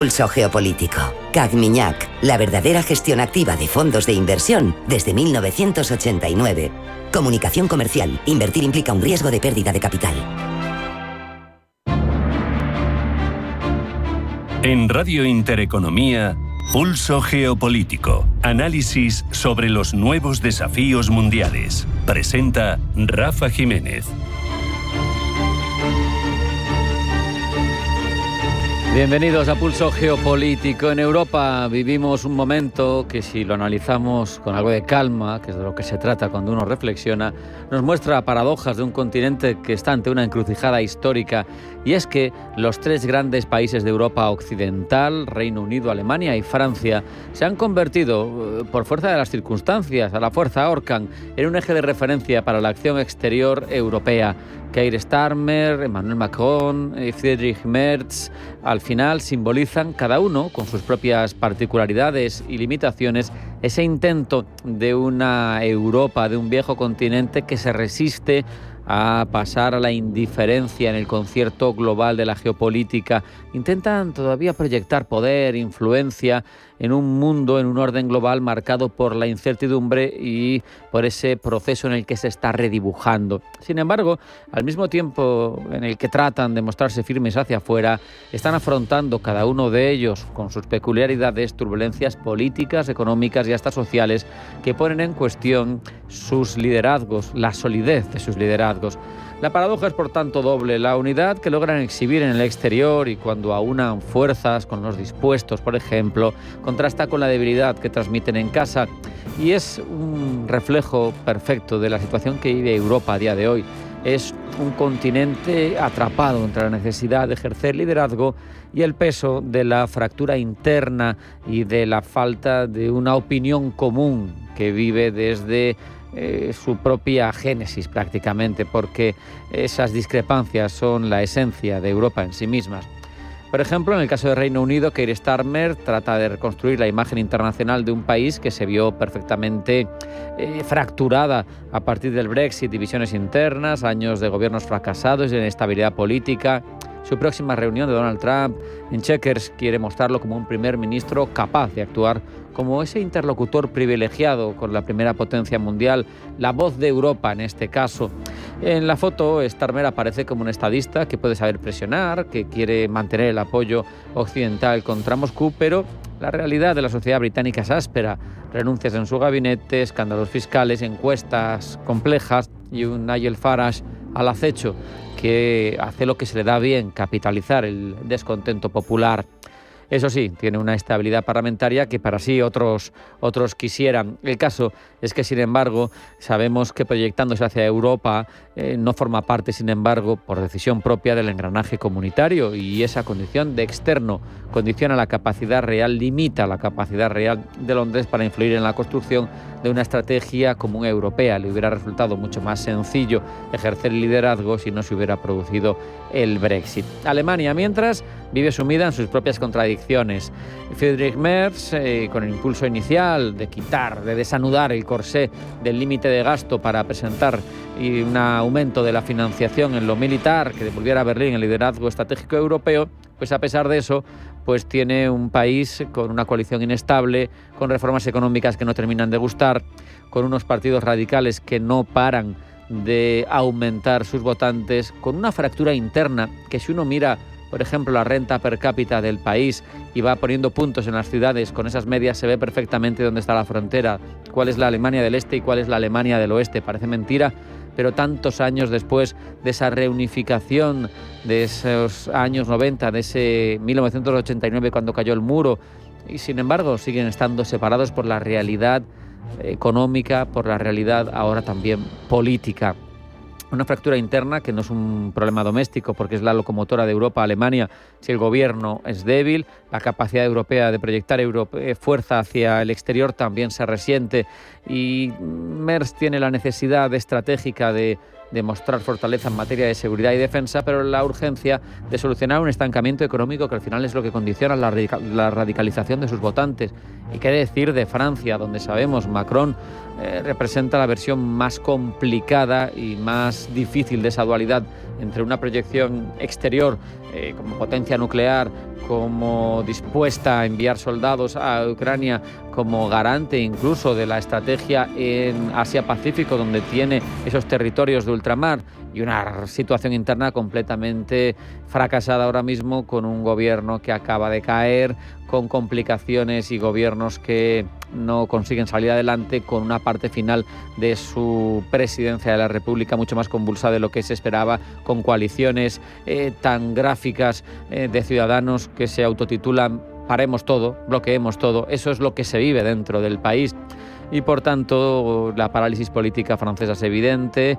Pulso geopolítico. CAC-Miñac, la verdadera gestión activa de fondos de inversión desde 1989. Comunicación comercial. Invertir implica un riesgo de pérdida de capital. En Radio Intereconomía, Pulso Geopolítico. Análisis sobre los nuevos desafíos mundiales. Presenta Rafa Jiménez. Bienvenidos a Pulso Geopolítico. En Europa vivimos un momento que, si lo analizamos con algo de calma, que es de lo que se trata cuando uno reflexiona, nos muestra paradojas de un continente que está ante una encrucijada histórica. Y es que los tres grandes países de Europa occidental, Reino Unido, Alemania y Francia, se han convertido, por fuerza de las circunstancias, a la fuerza ahorcan, en un eje de referencia para la acción exterior europea. Keir Starmer, Emmanuel Macron, Friedrich Merz, al final simbolizan, cada uno con sus propias particularidades y limitaciones, ese intento de una Europa, de un viejo continente que se resiste a pasar a la indiferencia en el concierto global de la geopolítica. Intentan todavía proyectar poder, influencia en un mundo, en un orden global marcado por la incertidumbre y por ese proceso en el que se está redibujando. Sin embargo, al mismo tiempo en el que tratan de mostrarse firmes hacia afuera, están afrontando cada uno de ellos, con sus peculiaridades, turbulencias políticas, económicas y hasta sociales que ponen en cuestión sus liderazgos, la solidez de sus liderazgos. La paradoja es, por tanto, doble: la unidad que logran exhibir en el exterior y cuando aunan fuerzas con los dispuestos, por ejemplo, contrasta con la debilidad que transmiten en casa, y es un reflejo perfecto de la situación que vive Europa a día de hoy. Es un continente atrapado entre la necesidad de ejercer liderazgo y el peso de la fractura interna y de la falta de una opinión común que vive desde su propia génesis prácticamente, porque esas discrepancias son la esencia de Europa en sí mismas. Por ejemplo, en el caso del Reino Unido, Keir Starmer trata de reconstruir la imagen internacional de un país que se vio perfectamente fracturada a partir del Brexit, divisiones internas, años de gobiernos fracasados y de inestabilidad política. Su próxima reunión de Donald Trump en Chequers quiere mostrarlo como un primer ministro capaz de actuar como ese interlocutor privilegiado con la primera potencia mundial, la voz de Europa en este caso. En la foto, Starmer aparece como un estadista que puede saber presionar, que quiere mantener el apoyo occidental contra Moscú, pero la realidad de la sociedad británica es áspera. Renuncias en su gabinete, escándalos fiscales, encuestas complejas y un Nigel Farage al acecho que hace lo que se le da bien, capitalizar el descontento popular. Eso sí, tiene una estabilidad parlamentaria que para sí otros quisieran. El caso es que, sin embargo, sabemos que proyectándose hacia Europa no forma parte, sin embargo, por decisión propia del engranaje comunitario, y esa condición de externo condiciona la capacidad real, limita la capacidad real de Londres para influir en la construcción de una estrategia común europea. Le hubiera resultado mucho más sencillo ejercer el liderazgo si no se hubiera producido el Brexit. Alemania, mientras, vive sumida en sus propias contradicciones. Friedrich Merz, con el impulso inicial de quitar, de desanudar el corsé del límite de gasto para presentar un aumento de la financiación en lo militar que devolviera a Berlín el liderazgo estratégico europeo, pues a pesar de eso, pues tiene un país con una coalición inestable, con reformas económicas que no terminan de gustar, con unos partidos radicales que no paran de aumentar sus votantes, con una fractura interna que, si uno mira, por ejemplo, la renta per cápita del país y va poniendo puntos en las ciudades, con esas medias se ve perfectamente dónde está la frontera, cuál es la Alemania del Este y cuál es la Alemania del Oeste. Parece mentira, pero tantos años después de esa reunificación, de esos años 90, de ese 1989 cuando cayó el muro, y sin embargo siguen estando separados por la realidad económica, por la realidad ahora también política. Una fractura interna que no es un problema doméstico, porque es la locomotora de Europa, Alemania. Si el gobierno es débil, la capacidad europea de proyectar fuerza hacia el exterior también se resiente, y Merz tiene la necesidad estratégica de mostrar fortaleza en materia de seguridad y defensa, pero la urgencia de solucionar un estancamiento económico que al final es lo que condiciona la radicalización de sus votantes. Y qué decir de Francia, donde sabemos Macron representa la versión más complicada y más difícil de esa dualidad entre una proyección exterior como potencia nuclear, como dispuesta a enviar soldados a Ucrania, como garante incluso de la estrategia en Asia-Pacífico, donde tiene esos territorios de ultramar, y una situación interna completamente fracasada ahora mismo, con un gobierno que acaba de caer, con complicaciones y gobiernos que no consiguen salir adelante, con una parte final de su presidencia de la República mucho más convulsa de lo que se esperaba, con coaliciones tan gráficas de ciudadanos que se autotitulan paremos todo, bloqueemos todo. Eso es lo que se vive dentro del país. Y por tanto la parálisis política francesa es evidente,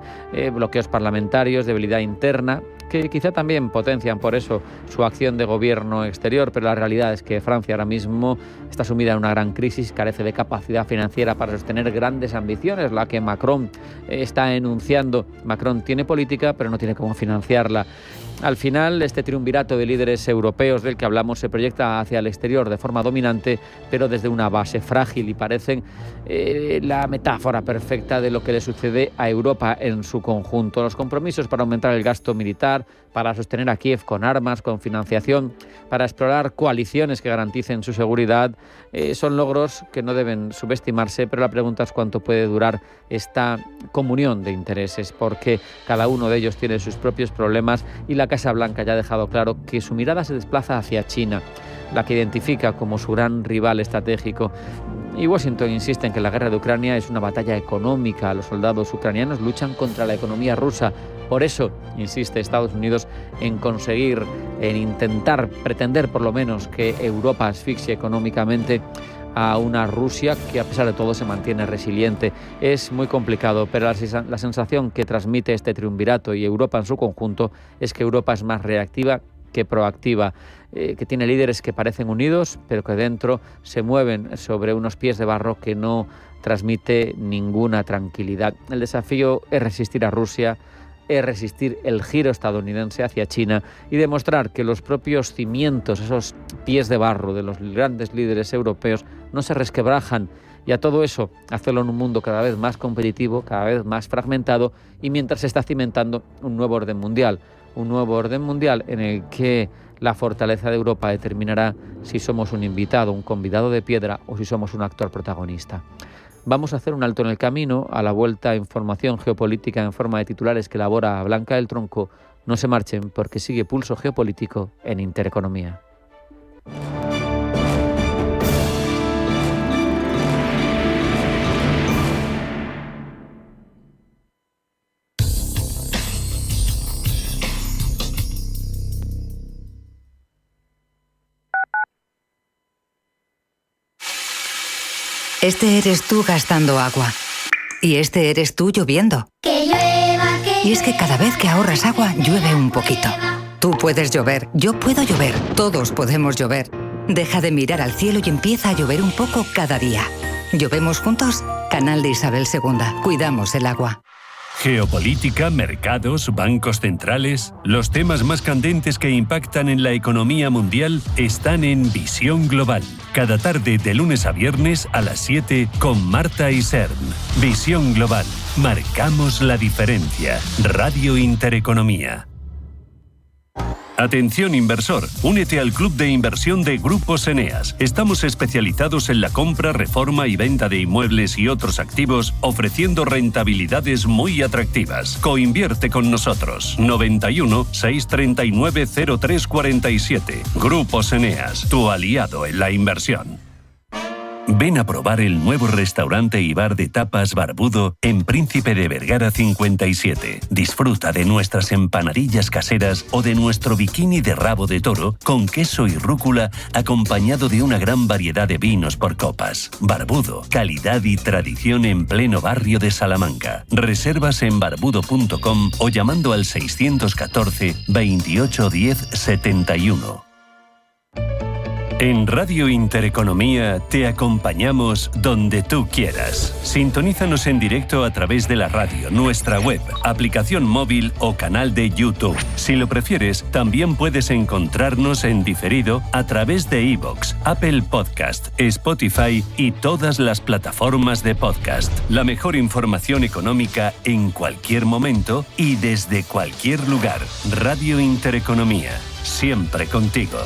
bloqueos parlamentarios, debilidad interna, que quizá también potencian por eso su acción de gobierno exterior, pero la realidad es que Francia ahora mismo está sumida en una gran crisis, carece de capacidad financiera para sostener grandes ambiciones, la que Macron está enunciando. Macron tiene política, pero no tiene cómo financiarla. Al final, este triunvirato de líderes europeos del que hablamos se proyecta hacia el exterior de forma dominante, pero desde una base frágil, y parecen la metáfora perfecta de lo que le sucede a Europa en su conjunto. Los compromisos para aumentar el gasto militar, para sostener a Kiev con armas, con financiación, para explorar coaliciones que garanticen su seguridad, son logros que no deben subestimarse, pero la pregunta es cuánto puede durar esta comunión de intereses, porque cada uno de ellos tiene sus propios problemas, y la Casa Blanca ya ha dejado claro que su mirada se desplaza hacia China, la que identifica como su gran rival estratégico. Y Washington insiste en que la guerra de Ucrania es una batalla económica. Los soldados ucranianos luchan contra la economía rusa. Por eso insiste Estados Unidos en conseguir, en intentar, pretender por lo menos que Europa asfixie económicamente a una Rusia que a pesar de todo se mantiene resiliente. Es muy complicado, pero la sensación que transmite este triunvirato y Europa en su conjunto es que Europa es más reactiva que proactiva, que tiene líderes que parecen unidos, pero que dentro se mueven sobre unos pies de barro que no transmite ninguna tranquilidad. El desafío es resistir a Rusia, es resistir el giro estadounidense hacia China y demostrar que los propios cimientos, esos pies de barro de los grandes líderes europeos, no se resquebrajan. Y a todo eso, hacerlo en un mundo cada vez más competitivo, cada vez más fragmentado, y mientras se está cimentando un nuevo orden mundial en el que la fortaleza de Europa determinará si somos un invitado, un convidado de piedra, o si somos un actor protagonista. Vamos a hacer un alto en el camino. A la vuelta, información geopolítica en forma de titulares que elabora Blanca del Tronco. No se marchen, porque sigue Pulso Geopolítico en Intereconomía. Este eres tú gastando agua. Y este eres tú lloviendo. Que llueva, que Y es que cada vez que ahorras agua, llueve un poquito. Tú puedes llover, yo puedo llover, todos podemos llover. Deja de mirar al cielo y empieza a llover un poco cada día. ¿Llovemos juntos? Canal de Isabel II. Cuidamos el agua. Geopolítica, mercados, bancos centrales. Los temas más candentes que impactan en la economía mundial están en Visión Global. Cada tarde de lunes a viernes a las 7 con Marta Isern. Visión Global. Marcamos la diferencia. Radio Intereconomía. Atención inversor, únete al club de inversión de Grupos Eneas. Estamos especializados en la compra, reforma y venta de inmuebles y otros activos, ofreciendo rentabilidades muy atractivas. Coinvierte con nosotros. 91 639 0347. Grupos Eneas, tu aliado en la inversión. Ven a probar el nuevo restaurante y bar de tapas Barbudo en Príncipe de Vergara 57. Disfruta de nuestras empanadillas caseras o de nuestro bikini de rabo de toro con queso y rúcula acompañado de una gran variedad de vinos por copas. Barbudo, calidad y tradición en pleno barrio de Salamanca. Reservas en barbudo.com o llamando al 614 28 10 71. En Radio Intereconomía te acompañamos donde tú quieras. Sintonízanos en directo a través de la radio, nuestra web, aplicación móvil o canal de YouTube. Si lo prefieres, también puedes encontrarnos en diferido a través de iVoox, Apple Podcast, Spotify y todas las plataformas de podcast. La mejor información económica en cualquier momento y desde cualquier lugar. Radio Intereconomía, siempre contigo.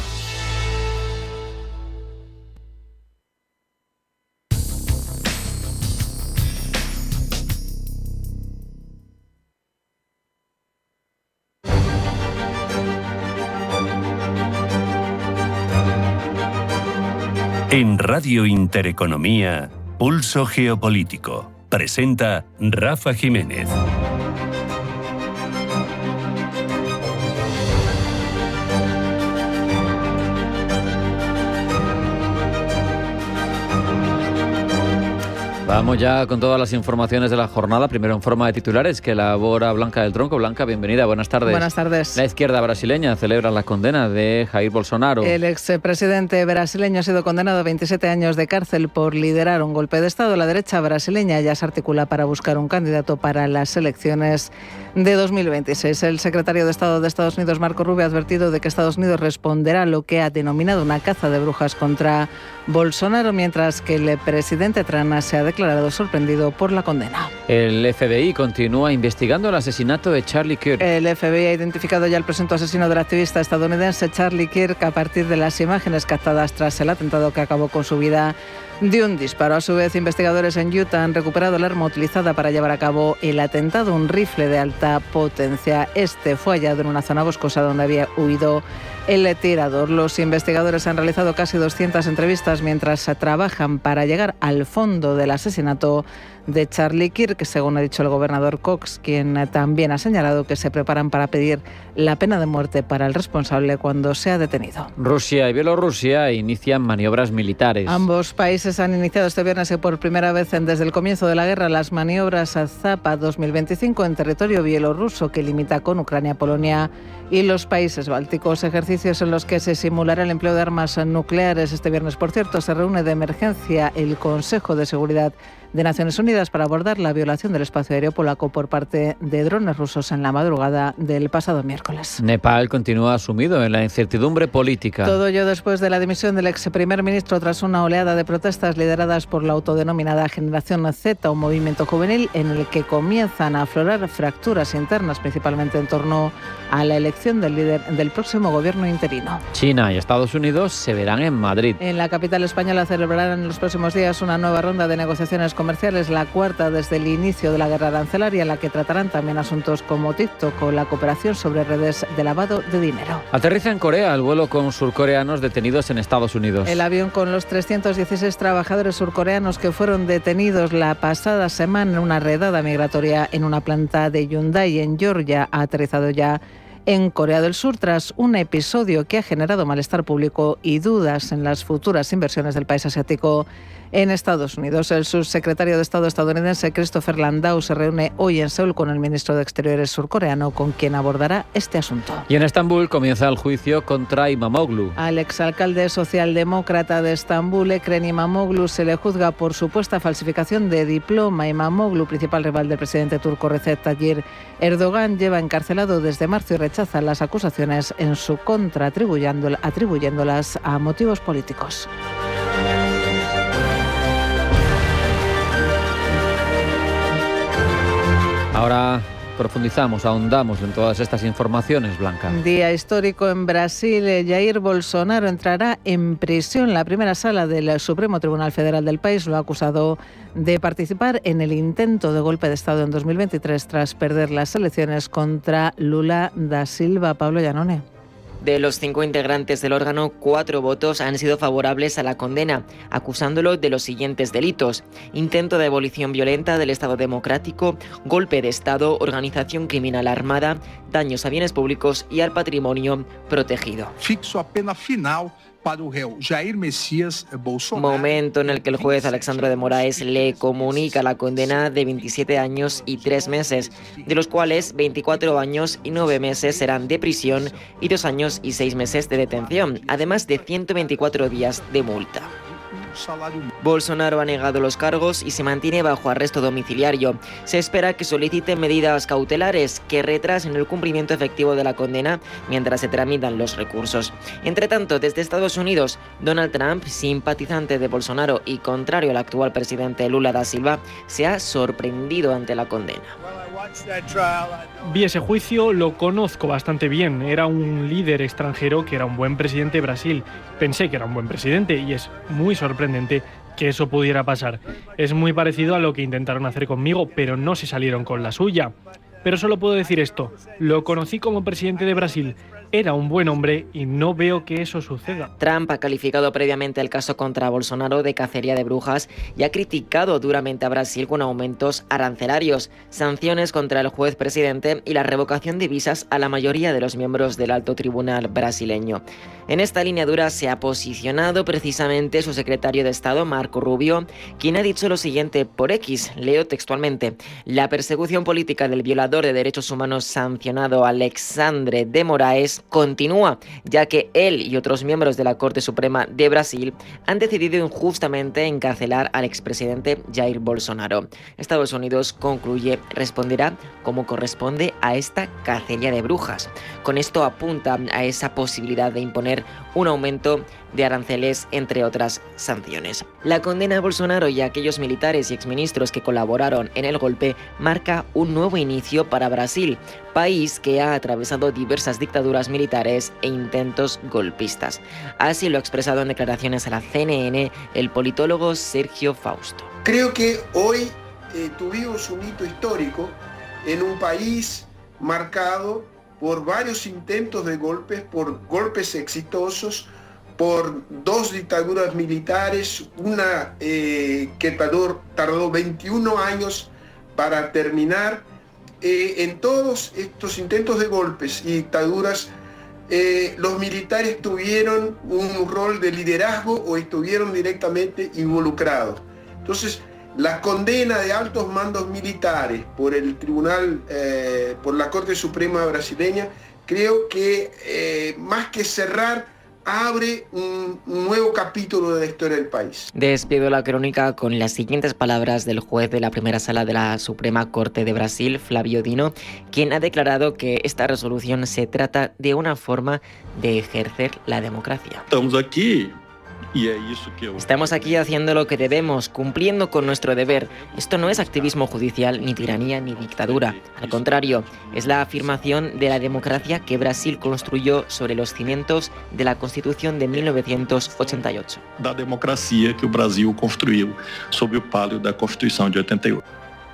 En Radio Intereconomía, Pulso Geopolítico. Presenta Rafa Jiménez. Vamos ya con todas las informaciones de la jornada. Primero en forma de titulares que elabora Blanca del Tronco. Blanca, bienvenida, buenas tardes. Buenas tardes. La izquierda brasileña celebra la condena de Jair Bolsonaro. El expresidente brasileño ha sido condenado a 27 años de cárcel por liderar un golpe de Estado. La derecha brasileña ya se articula para buscar un candidato para las elecciones de 2026. El secretario de Estado de Estados Unidos, Marco Rubio, ha advertido de que Estados Unidos responderá a lo que ha denominado una caza de brujas contra Bolsonaro, mientras que el presidente Trump se ha declarado sorprendido por la condena. El FBI continúa investigando el asesinato de Charlie Kirk. El FBI ha identificado ya al presunto asesino del activista estadounidense Charlie Kirk a partir de las imágenes captadas tras el atentado que acabó con su vida de un disparo. A su vez, investigadores en Utah han recuperado el arma utilizada para llevar a cabo el atentado, un rifle de alta potencia. Este fue hallado en una zona boscosa donde había huido el tirador. Los investigadores han realizado casi 200 entrevistas mientras trabajan para llegar al fondo del asesinato de Charlie Kirk, según ha dicho el gobernador Cox, quien también ha señalado que se preparan para pedir la pena de muerte para el responsable cuando sea detenido. Rusia y Bielorrusia inician maniobras militares. Ambos países han iniciado este viernes y por primera vez desde el comienzo de la guerra las maniobras Zapad 2025 en territorio bielorruso que limita con Ucrania, Polonia y los países bálticos. Ejercicios en los que se simulará el empleo de armas nucleares. Este viernes, por cierto, se reúne de emergencia el Consejo de Seguridad de Naciones Unidas para abordar la violación del espacio aéreo polaco por parte de drones rusos en la madrugada del pasado miércoles. Nepal continúa sumido en la incertidumbre política. Todo ello después de la dimisión del ex primer ministro tras una oleada de protestas lideradas por la autodenominada Generación Z, un movimiento juvenil en el que comienzan a aflorar fracturas internas, principalmente en torno a la elección del líder del próximo gobierno interino. China y Estados Unidos se verán en Madrid. En la capital española celebrarán en los próximos días una nueva ronda de negociaciones comerciales, la cuarta desde el inicio de la guerra arancelaria, en la que tratarán también asuntos como TikTok o la cooperación sobre redes de lavado de dinero. Aterriza en Corea el vuelo con surcoreanos detenidos en Estados Unidos. El avión con los 316 trabajadores surcoreanos que fueron detenidos la pasada semana en una redada migratoria en una planta de Hyundai en Georgia ha aterrizado ya en Corea del Sur tras un episodio que ha generado malestar público y dudas en las futuras inversiones del país asiático en Estados Unidos. El subsecretario de Estado estadounidense Christopher Landau se reúne hoy en Seúl con el ministro de Exteriores surcoreano, con quien abordará este asunto. Y en Estambul comienza el juicio contra Imamoglu. Al exalcalde socialdemócrata de Estambul, Ekrem Imamoglu, se le juzga por supuesta falsificación de diploma. Imamoglu, principal rival del presidente turco Recep Tayyip Erdogan, lleva encarcelado desde marzo y rechaza las acusaciones en su contra, atribuyéndolas a motivos políticos. Ahora profundizamos, ahondamos en todas estas informaciones, Blanca. Día histórico en Brasil. Jair Bolsonaro entrará en prisión. La primera sala del Supremo Tribunal Federal del país lo ha acusado de participar en el intento de golpe de Estado en 2023 tras perder las elecciones contra Lula da Silva. Pablo Llanone. De los 5 integrantes del órgano, 4 votos han sido favorables a la condena, acusándolo de los siguientes delitos: intento de abolición violenta del Estado democrático, golpe de Estado, organización criminal armada, daños a bienes públicos y al patrimonio protegido. Fixo a pena final para o réu Jair Messias Bolsonaro. Momento en el que el juez Alexandre de Moraes le comunica la condena de 27 años y 3 meses, de los cuales 24 años y 9 meses serán de prisión y 2 años y 6 meses de detención, además de 124 días de multa. Bolsonaro ha negado los cargos y se mantiene bajo arresto domiciliario. Se espera que solicite medidas cautelares que retrasen el cumplimiento efectivo de la condena mientras se tramitan los recursos. Entre tanto, desde Estados Unidos, Donald Trump, simpatizante de Bolsonaro y contrario al actual presidente Lula da Silva, se ha sorprendido ante la condena. Vi ese juicio, lo conozco bastante bien. Era un líder extranjero que era un buen presidente de Brasil. Pensé que era un buen presidente y es muy sorprendente que eso pudiera pasar. Es muy parecido a lo que intentaron hacer conmigo, pero no se salieron con la suya. Pero solo puedo decir esto, lo conocí como presidente de Brasil, era un buen hombre y no veo que eso suceda. Trump ha calificado previamente el caso contra Bolsonaro de cacería de brujas y ha criticado duramente a Brasil con aumentos arancelarios, sanciones contra el juez presidente y la revocación de visas a la mayoría de los miembros del alto tribunal brasileño. En esta línea dura se ha posicionado precisamente su secretario de Estado, Marco Rubio, quien ha dicho lo siguiente por X, leo textualmente: la persecución política del violador de derechos humanos sancionado Alexandre de Moraes continúa, ya que él y otros miembros de la Corte Suprema de Brasil han decidido injustamente encarcelar al expresidente Jair Bolsonaro. Estados Unidos, concluye, responderá como corresponde a esta cacería de brujas. Con esto apunta a esa posibilidad de imponer un aumento de aranceles, entre otras sanciones. La condena a Bolsonaro y a aquellos militares y exministros que colaboraron en el golpe marca un nuevo inicio para Brasil, país que ha atravesado diversas dictaduras militares e intentos golpistas. Así lo ha expresado en declaraciones a la CNN el politólogo Sergio Fausto. Creo que hoy tuvimos un hito histórico en un país marcado por varios intentos de golpes, por golpes exitosos, por 2 dictaduras militares, una que tardó 21 años para terminar. En todos estos intentos de golpes y dictaduras, los militares tuvieron un rol de liderazgo o estuvieron directamente involucrados. Entonces, la condena de altos mandos militares por el tribunal, por la Corte Suprema brasileña, creo que más que cerrar, abre un nuevo capítulo de la historia del país. Despido la crónica con las siguientes palabras del juez de la primera sala de la Suprema Corte de Brasil, Flávio Dino, quien ha declarado que esta resolución se trata de una forma de ejercer la democracia. Estamos aquí haciendo lo que debemos, cumpliendo con nuestro deber. Esto no es activismo judicial, ni tiranía, ni dictadura. Al contrario, es la afirmación de la democracia que Brasil construyó sobre los cimientos de la Constitución de 1988. Da democracia que o Brasil construiu sobre o palio da Constituição de 88.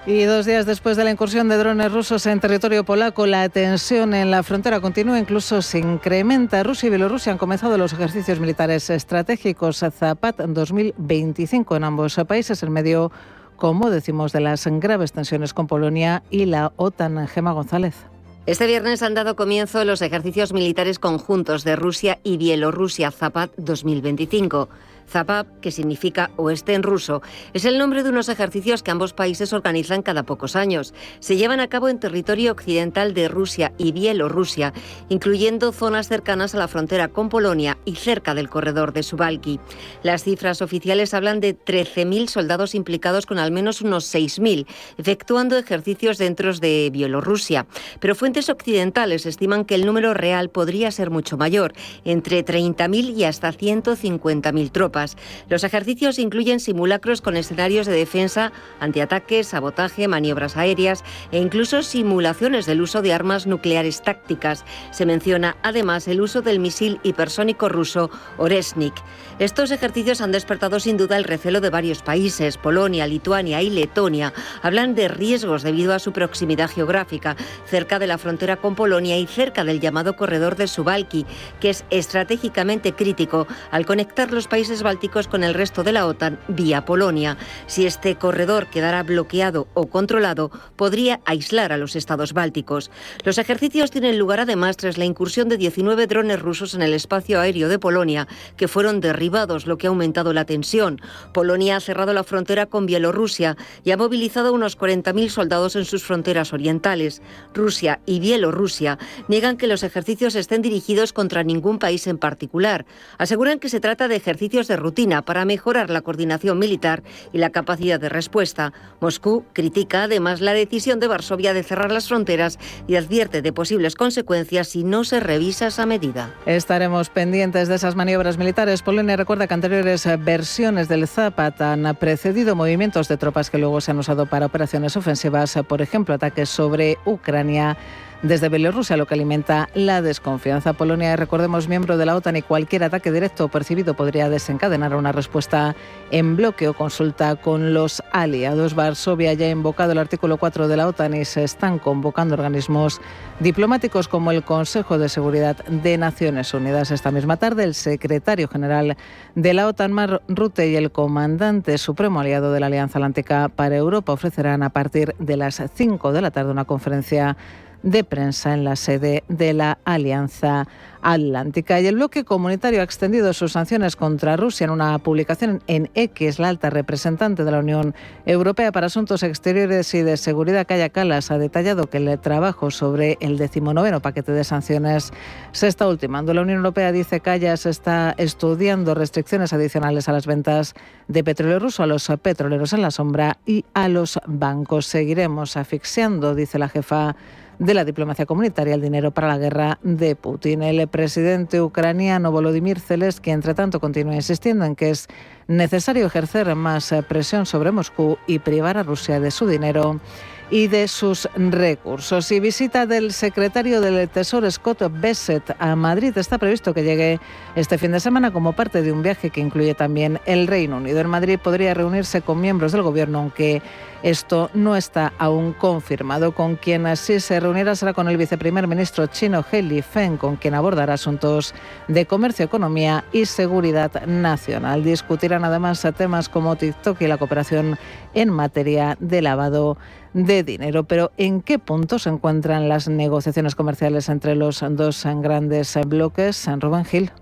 Y 2 días después de la incursión de drones rusos en territorio polaco, la tensión en la frontera continúa, incluso se incrementa. Rusia y Bielorrusia han comenzado los ejercicios militares estratégicos Zapad 2025 en ambos países, en medio, como decimos, de las graves tensiones con Polonia y la OTAN. Gemma González. Este viernes han dado comienzo los ejercicios militares conjuntos de Rusia y Bielorrusia Zapad 2025. Zapad, que significa oeste en ruso, es el nombre de unos ejercicios que ambos países organizan cada pocos años. Se llevan a cabo en territorio occidental de Rusia y Bielorrusia, incluyendo zonas cercanas a la frontera con Polonia y cerca del corredor de Suwałki. Las cifras oficiales hablan de 13.000 soldados implicados, con al menos unos 6.000, efectuando ejercicios dentro de Bielorrusia. Pero fuentes occidentales estiman que el número real podría ser mucho mayor, entre 30.000 y hasta 150.000 tropas. Los ejercicios incluyen simulacros con escenarios de defensa, antiataques, sabotaje, maniobras aéreas e incluso simulaciones del uso de armas nucleares tácticas. Se menciona además el uso del misil hipersónico ruso Oresnik. Estos ejercicios han despertado sin duda el recelo de varios países. Polonia, Lituania y Letonia hablan de riesgos debido a su proximidad geográfica, cerca de la frontera con Polonia y cerca del llamado corredor de Suwałki, que es estratégicamente crítico al conectar los países países bálticos con el resto de la OTAN vía Polonia. Si este corredor quedara bloqueado o controlado, podría aislar a los estados bálticos. Los ejercicios tienen lugar además tras la incursión de 19 drones rusos en el espacio aéreo de Polonia, que fueron derribados, lo que ha aumentado la tensión. Polonia ha cerrado la frontera con Bielorrusia y ha movilizado unos 40.000 soldados en sus fronteras orientales. Rusia y Bielorrusia niegan que los ejercicios estén dirigidos contra ningún país en particular. Aseguran que se trata de ejercicios de rutina para mejorar la coordinación militar y la capacidad de respuesta. Moscú critica además la decisión de Varsovia de cerrar las fronteras y advierte de posibles consecuencias si no se revisa esa medida. Estaremos pendientes de esas maniobras militares. Polonia recuerda que anteriores versiones del Zapad han precedido movimientos de tropas que luego se han usado para operaciones ofensivas, por ejemplo, ataques sobre Ucrania desde Bielorrusia, lo que alimenta la desconfianza. Polonia, recordemos, miembro de la OTAN, y cualquier ataque directo o percibido podría desencadenar una respuesta en bloque o consulta con los aliados. Varsovia ya ha invocado el artículo 4 de la OTAN y se están convocando organismos diplomáticos como el Consejo de Seguridad de Naciones Unidas. Esta misma tarde, el secretario general de la OTAN, Mark Rutte, y el comandante supremo aliado de la Alianza Atlántica para Europa ofrecerán a partir de las 5 de la tarde una conferencia de prensa en la sede de la Alianza Atlántica. Y el bloque comunitario ha extendido sus sanciones contra Rusia. En una publicación en X, la alta representante de la Unión Europea para Asuntos Exteriores y de Seguridad, Kaja Kallas, ha detallado que el trabajo sobre el 19º paquete de sanciones se está ultimando. La Unión Europea, dice Kallas, está estudiando restricciones adicionales a las ventas de petróleo ruso, a los petroleros en la sombra y a los bancos. Seguiremos asfixiando, dice la jefa de la diplomacia comunitaria, el dinero para la guerra de Putin. El presidente ucraniano Volodymyr Zelensky, entre tanto, continúa insistiendo en que es necesario ejercer más presión sobre Moscú y privar a Rusia de su dinero y de sus recursos. Y visita del secretario del Tesoro, Scott Bessent, a Madrid. Está previsto que llegue este fin de semana como parte de un viaje que incluye también el Reino Unido. En Madrid podría reunirse con miembros del Gobierno, aunque esto no está aún confirmado. Con quien así se reunirá será con el viceprimer ministro chino He Lifeng, con quien abordará asuntos de comercio, economía y seguridad nacional. Discutirán además temas como TikTok y la cooperación en materia de lavado de dinero. Pero ¿en qué punto se encuentran las negociaciones comerciales entre los dos grandes bloques? Rubén Gil.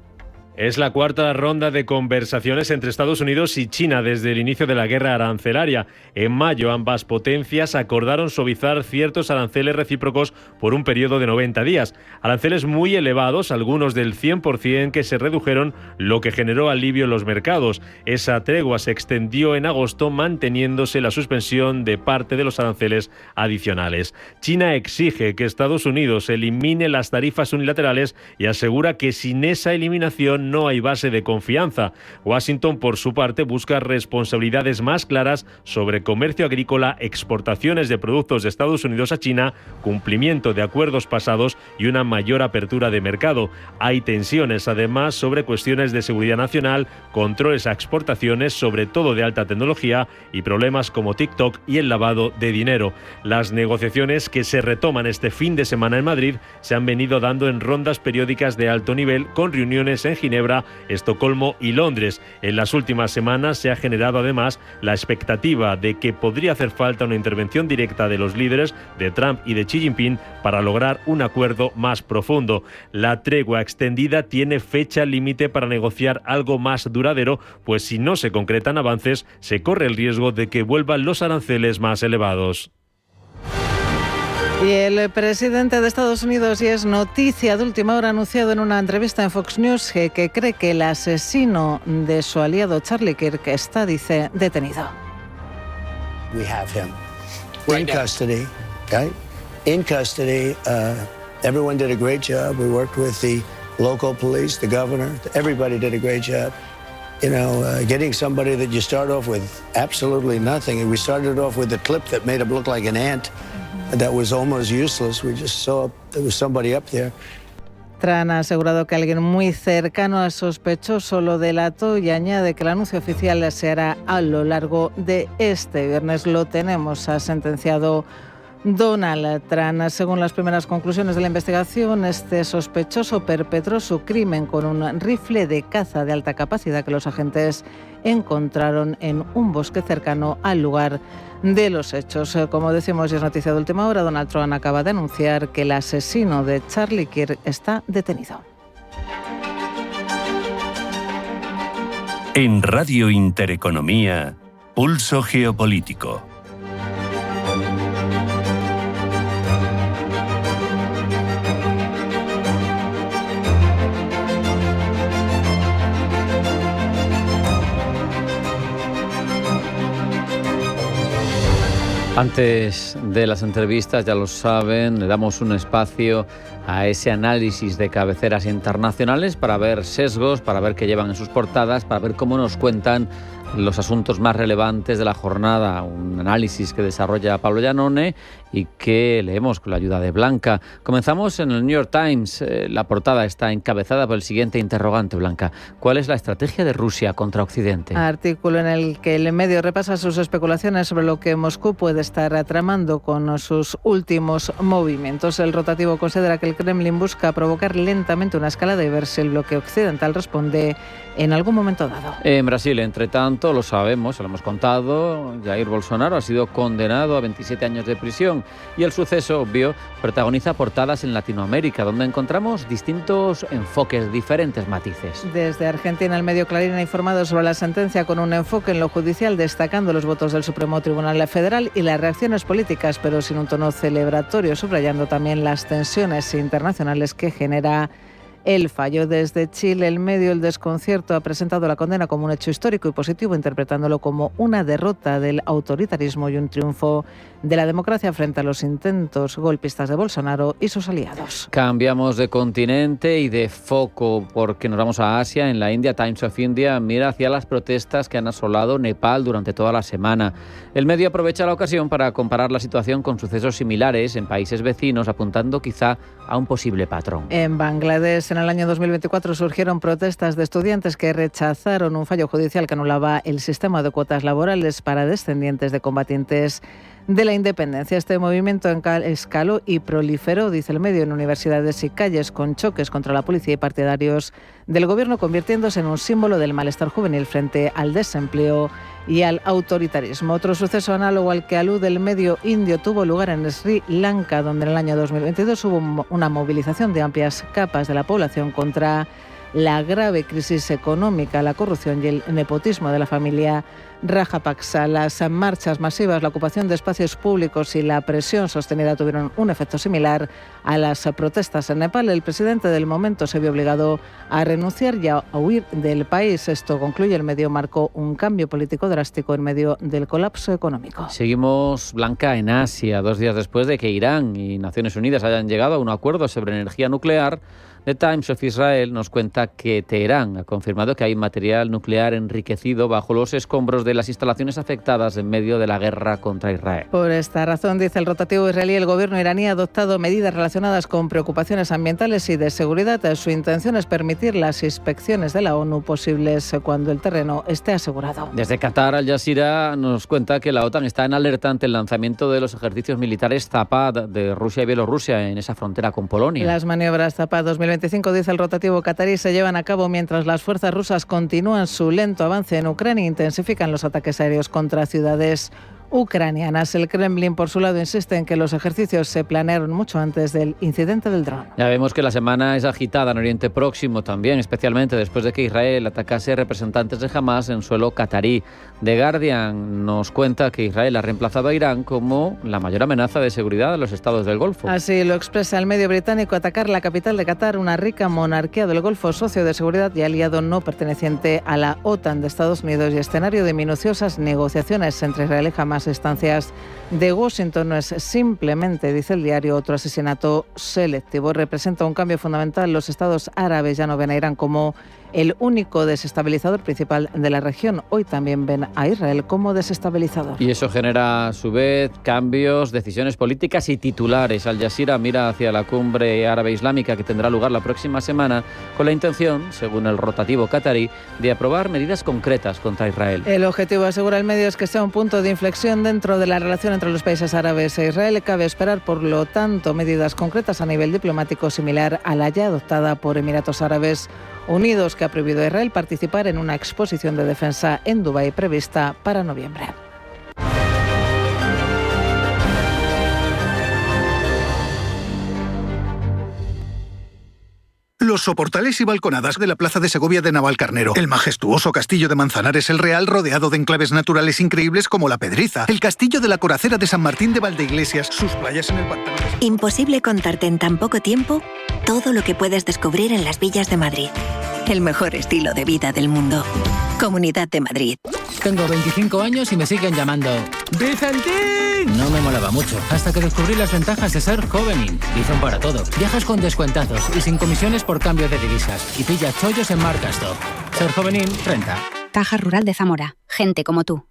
Es la cuarta ronda de conversaciones entre Estados Unidos y China desde el inicio de la guerra arancelaria. En mayo, ambas potencias acordaron suavizar ciertos aranceles recíprocos por un periodo de 90 días. Aranceles muy elevados, algunos del 100%, que se redujeron, lo que generó alivio en los mercados. Esa tregua se extendió en agosto, manteniéndose la suspensión de parte de los aranceles adicionales. China exige que Estados Unidos elimine las tarifas unilaterales y asegura que sin esa eliminación no hay base de confianza. Washington, por su parte, busca responsabilidades más claras sobre comercio agrícola, exportaciones de productos de Estados Unidos a China, cumplimiento de acuerdos pasados y una mayor apertura de mercado. Hay tensiones, además, sobre cuestiones de seguridad nacional, controles a exportaciones, sobre todo de alta tecnología, y problemas como TikTok y el lavado de dinero. Las negociaciones, que se retoman este fin de semana en Madrid, se han venido dando en rondas periódicas de alto nivel, con reuniones en Ginebra, Estocolmo y Londres. En las últimas semanas se ha generado además la expectativa de que podría hacer falta una intervención directa de los líderes de Trump y de Xi Jinping para lograr un acuerdo más profundo. La tregua extendida tiene fecha límite para negociar algo más duradero, pues si no se concretan avances, se corre el riesgo de que vuelvan los aranceles más elevados. Y el presidente de Estados Unidos, y es noticia de última hora, ha anunciado en una entrevista en Fox News que cree que el asesino de su aliado Charlie Kirk está, dice, detenido. We have him in custody, right? In custody. Everyone did a great job. We worked with the local police, the governor. Everybody did a great job. You know, getting somebody that you start off with absolutely nothing. And we started off with a clip that made him look like an ant. That was almost useless. We just saw there was somebody up there. Tran ha asegurado que alguien muy cercano al sospechoso lo delató y añade que el anuncio oficial se hará a lo largo de este viernes. Lo tenemos, ha sentenciado Donald Trump. Según las primeras conclusiones de la investigación, este sospechoso perpetró su crimen con un rifle de caza de alta capacidad que los agentes encontraron en un bosque cercano al lugar de los hechos. Como decimos, y es noticia de última hora, Donald Trump acaba de anunciar que el asesino de Charlie Kirk está detenido. En Radio Intereconomía, Pulso Geopolítico. Antes de las entrevistas, ya lo saben, le damos un espacio a ese análisis de cabeceras internacionales para ver sesgos, para ver qué llevan en sus portadas, para ver cómo nos cuentan los asuntos más relevantes de la jornada. Un análisis que desarrolla Pablo Iannone y que leemos con la ayuda de Blanca. Comenzamos en el New York Times. La portada está encabezada por el siguiente interrogante, Blanca. ¿Cuál es la estrategia de Rusia contra Occidente? Artículo en el que el medio repasa sus especulaciones sobre lo que Moscú puede estar tramando con sus últimos movimientos. El rotativo considera que el Kremlin busca provocar lentamente una escalada y ver si el bloque occidental responde en algún momento dado. En Brasil, entre tanto, lo sabemos, se lo hemos contado, Jair Bolsonaro ha sido condenado a 27 años de prisión y el suceso, obvio, protagoniza portadas en Latinoamérica, donde encontramos distintos enfoques, diferentes matices. Desde Argentina, el medio Clarín ha informado sobre la sentencia con un enfoque en lo judicial, destacando los votos del Supremo Tribunal Federal y las reacciones políticas, pero sin un tono celebratorio, subrayando también las tensiones internacionales que genera el fallo. Desde Chile, el medio El Desconcierto ha presentado la condena como un hecho histórico y positivo, interpretándolo como una derrota del autoritarismo y un triunfo de la democracia frente a los intentos golpistas de Bolsonaro y sus aliados. Cambiamos de continente y de foco porque nos vamos a Asia. En la India, Times of India mira hacia las protestas que han asolado Nepal durante toda la semana. El medio aprovecha la ocasión para comparar la situación con sucesos similares en países vecinos, apuntando quizá a un posible patrón. En Bangladesh, en el año 2024, surgieron protestas de estudiantes que rechazaron un fallo judicial que anulaba el sistema de cuotas laborales para descendientes de combatientes de la independencia. Este movimiento escaló y proliferó, dice el medio, en universidades y calles, con choques contra la policía y partidarios del gobierno, convirtiéndose en un símbolo del malestar juvenil frente al desempleo y al autoritarismo. Otro suceso análogo al que alude el medio indio tuvo lugar en Sri Lanka, donde en el año 2022 hubo una movilización de amplias capas de la población contra la grave crisis económica, la corrupción y el nepotismo de la familia Rajapaksa. Las marchas masivas, la ocupación de espacios públicos y la presión sostenida tuvieron un efecto similar a las protestas en Nepal. El presidente del momento se vio obligado a renunciar y a huir del país. Esto, concluye el medio, marcó un cambio político drástico en medio del colapso económico. Seguimos, Blanca, en Asia. 2 días después de que Irán y Naciones Unidas hayan llegado a un acuerdo sobre energía nuclear, The Times of Israel nos cuenta que Teherán ha confirmado que hay material nuclear enriquecido bajo los escombros de las instalaciones afectadas en medio de la guerra contra Israel. Por esta razón, dice el rotativo israelí, el gobierno iraní ha adoptado medidas relacionadas con preocupaciones ambientales y de seguridad. Su intención es permitir las inspecciones de la ONU posibles cuando el terreno esté asegurado. Desde Qatar, Al Jazeera nos cuenta que la OTAN está en alerta ante el lanzamiento de los ejercicios militares Zapad de Rusia y Bielorrusia en esa frontera con Polonia. Las maniobras Zapad 2025, dice el rotativo catarí, se llevan a cabo mientras las fuerzas rusas continúan su lento avance en Ucrania e intensifican los ataques aéreos contra ciudades ucranianas. El Kremlin, por su lado, insiste en que los ejercicios se planearon mucho antes del incidente del dron. Ya vemos que la semana es agitada en Oriente Próximo también, especialmente después de que Israel atacase representantes de Hamas en suelo catarí. The Guardian nos cuenta que Israel ha reemplazado a Irán como la mayor amenaza de seguridad de los estados del Golfo. Así lo expresa el medio británico. Atacar la capital de Qatar, una rica monarquía del Golfo, socio de seguridad y aliado no perteneciente a la OTAN de Estados Unidos y escenario de minuciosas negociaciones entre Israel y Hamas. Instancias de Washington no es simplemente, dice el diario, otro asesinato selectivo. Representa un cambio fundamental. Los estados árabes ya no ven a Irán como el único desestabilizador principal de la región. Hoy también ven a Israel como desestabilizador. Y eso genera, a su vez, cambios, decisiones políticas y titulares. Al Jazeera mira hacia la cumbre árabe islámica que tendrá lugar la próxima semana con la intención, según el rotativo qatarí, de aprobar medidas concretas contra Israel. El objetivo, asegura el medio, es que sea un punto de inflexión dentro de la relación entre los países árabes e Israel. Cabe esperar, por lo tanto, medidas concretas a nivel diplomático similar a la ya adoptada por Emiratos Árabes Unidos, que ha prohibido a Israel participar en una exposición de defensa en Dubái prevista para noviembre. Los soportales y balconadas de la Plaza de Segovia de Navalcarnero, el majestuoso castillo de Manzanares el Real, rodeado de enclaves naturales increíbles como La Pedriza, el castillo de la Coracera de San Martín de Valdeiglesias, sus playas en el pantano. Imposible contarte en tan poco tiempo todo lo que puedes descubrir en las villas de Madrid. El mejor estilo de vida del mundo. Comunidad de Madrid. Tengo 25 años y me siguen llamando ¡Vicentín! No me molaba mucho, hasta que descubrí las ventajas de ser Jovenin. Bizum para todo. Viajas con descuentazos y sin comisiones por cambio de divisas. Y pilla chollos en Marcastop. Ser Jovenin renta. Caja Rural de Zamora. Gente como tú.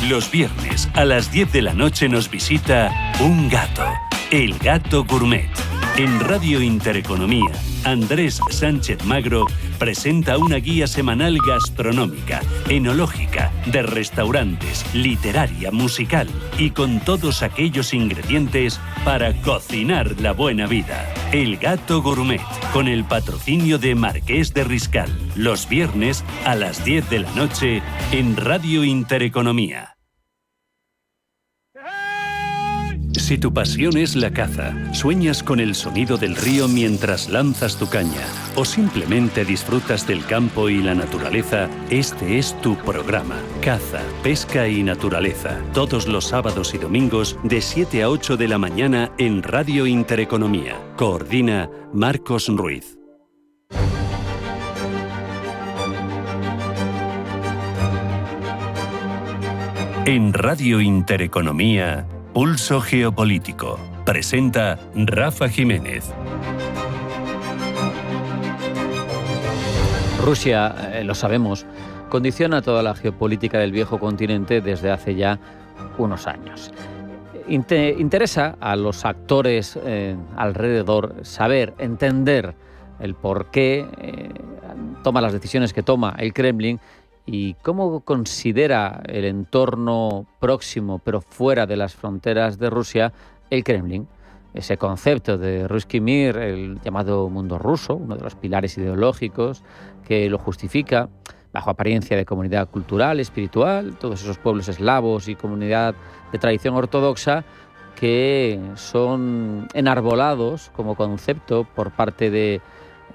Los viernes a las 10 de la noche nos visita un gato. El Gato Gourmet. En Radio Intereconomía, Andrés Sánchez Magro presenta una guía semanal gastronómica, enológica, de restaurantes, literaria, musical y con todos aquellos ingredientes para cocinar la buena vida. El Gato Gourmet, con el patrocinio de Marqués de Riscal, los viernes a las 10 de la noche en Radio Intereconomía. Si tu pasión es la caza, sueñas con el sonido del río mientras lanzas tu caña o simplemente disfrutas del campo y la naturaleza, este es tu programa. Caza, pesca y naturaleza. Todos los sábados y domingos de 7 a 8 de la mañana en Radio Intereconomía. Coordina Marcos Ruiz. En Radio Intereconomía, Pulso Geopolítico. Presenta Rafa Jiménez. Rusia, lo sabemos, condiciona toda la geopolítica del viejo continente desde hace ya unos años. Interesa a los actores alrededor saber, entender el por qué toma las decisiones que toma el Kremlin y cómo considera el entorno próximo, pero fuera de las fronteras de Rusia, el Kremlin. Ese concepto de Ruski Mir, el llamado mundo ruso, uno de los pilares ideológicos que lo justifica, bajo apariencia de comunidad cultural, espiritual, todos esos pueblos eslavos y comunidad de tradición ortodoxa que son enarbolados como concepto por parte de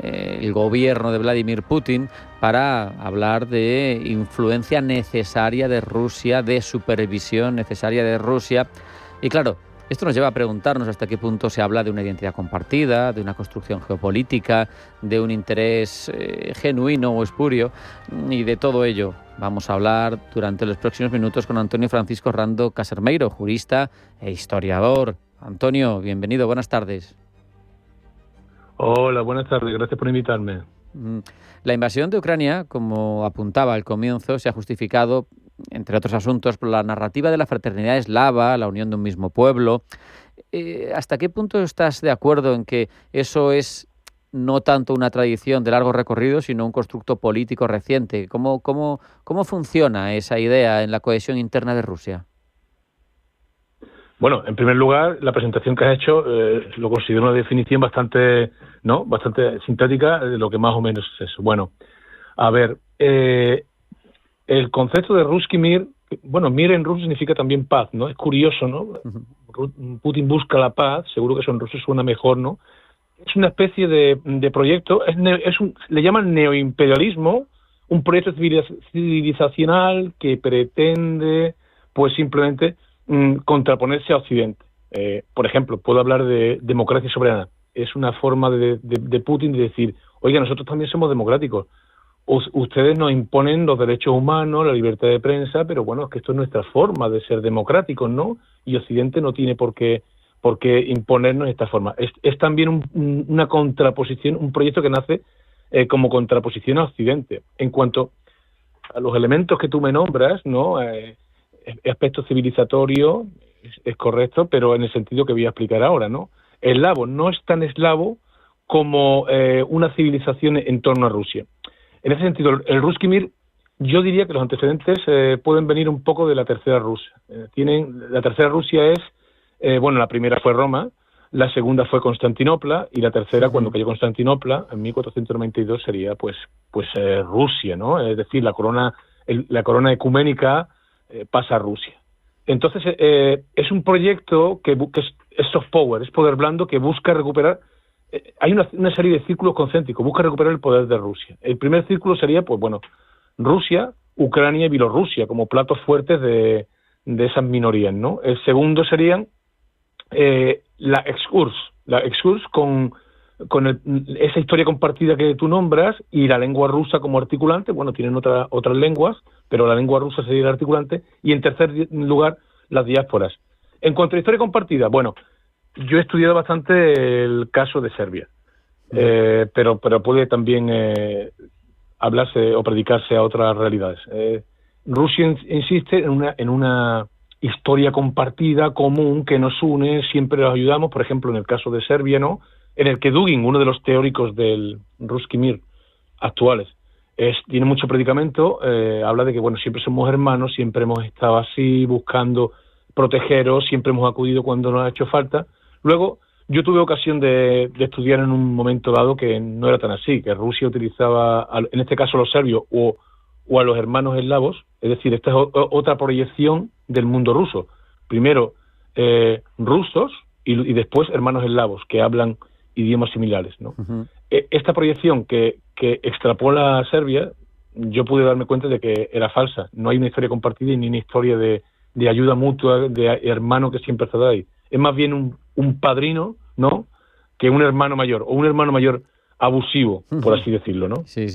el gobierno de Vladimir Putin para hablar de influencia necesaria de Rusia, de supervisión necesaria de Rusia. Y claro, esto nos lleva a preguntarnos hasta qué punto se habla de una identidad compartida, de una construcción geopolítica, de un interés genuino o espurio, y de todo ello vamos a hablar durante los próximos minutos con Antonio Francisco Rando Casermeiro, jurista e historiador. Antonio, bienvenido, buenas tardes. Hola, buenas tardes, gracias por invitarme. La invasión de Ucrania, como apuntaba al comienzo, se ha justificado, entre otros asuntos, por la narrativa de la fraternidad eslava, la unión de un mismo pueblo. ¿Hasta qué punto estás de acuerdo en que eso es no tanto una tradición de largo recorrido, sino un constructo político reciente? ¿Cómo funciona esa idea en la cohesión interna de Rusia? Bueno, en primer lugar, la presentación que has hecho lo considero una definición bastante sintética de lo que más o menos es eso. Bueno, a ver, el concepto de Ruski Mir, bueno, Mir en ruso significa también paz, ¿no? Es curioso, ¿no? Uh-huh. Putin busca la paz, seguro que eso en ruso suena mejor, ¿no? Es una especie de proyecto, le llaman neoimperialismo, un proyecto civilizacional que pretende, pues simplemente contraponerse a Occidente. Por ejemplo, puedo hablar de democracia soberana. Es una forma de Putin de decir, oiga, nosotros también somos democráticos. Ustedes nos imponen los derechos humanos, la libertad de prensa, pero bueno, es que esto es nuestra forma de ser democráticos, ¿no? Y Occidente no tiene por qué imponernos esta forma. Es también una contraposición, un proyecto que nace como contraposición a Occidente. En cuanto a los elementos que tú me nombras, ¿no? Aspecto civilizatorio es correcto, pero en el sentido que voy a explicar ahora, ¿no? Eslavo no es tan eslavo como una civilización en torno a Rusia. En ese sentido, el Ruski Mir, yo diría que los antecedentes pueden venir un poco de la Tercera Rusia. La Tercera Rusia es, la primera fue Roma, la segunda fue Constantinopla, y la tercera, cuando cayó Constantinopla, en 1492, sería pues Rusia, ¿no? Es decir, la corona ecuménica pasa a Rusia. Entonces, es un proyecto que es soft power, es poder blando, que busca recuperar. Hay una serie de círculos concéntricos, busca recuperar el poder de Rusia. El primer círculo sería, Rusia, Ucrania y Bielorrusia, como platos fuertes de esas minorías, ¿no? El segundo serían la excurs con esa historia compartida que tú nombras, y la lengua rusa como articulante. Tienen otras lenguas, pero la lengua rusa sería el articulante. Y en tercer lugar, las diásporas. En cuanto a historia compartida, yo he estudiado bastante el caso de Serbia, pero puede también hablarse o predicarse a otras realidades. Rusia insiste en una historia compartida, común, que nos une, siempre nos ayudamos. Por ejemplo, en el caso de Serbia, ¿no? En el que Dugin, uno de los teóricos del Ruski Mir actuales, tiene mucho predicamento, habla de que siempre somos hermanos, siempre hemos estado así, buscando protegeros, siempre hemos acudido cuando nos ha hecho falta. Luego, yo tuve ocasión de estudiar en un momento dado que no era tan así, que Rusia utilizaba, en este caso, a los serbios o a los hermanos eslavos. Es decir, esta es otra proyección del mundo ruso. Primero, rusos y después hermanos eslavos, que hablan idiomas similares, ¿no? Uh-huh. Esta proyección que extrapola a Serbia, yo pude darme cuenta de que era falsa. No hay una historia compartida ni una historia de ayuda mutua, de hermano que siempre está ahí. Es más bien un padrino, ¿no?, que un hermano mayor, o un hermano mayor abusivo, por así decirlo, ¿no? Sí.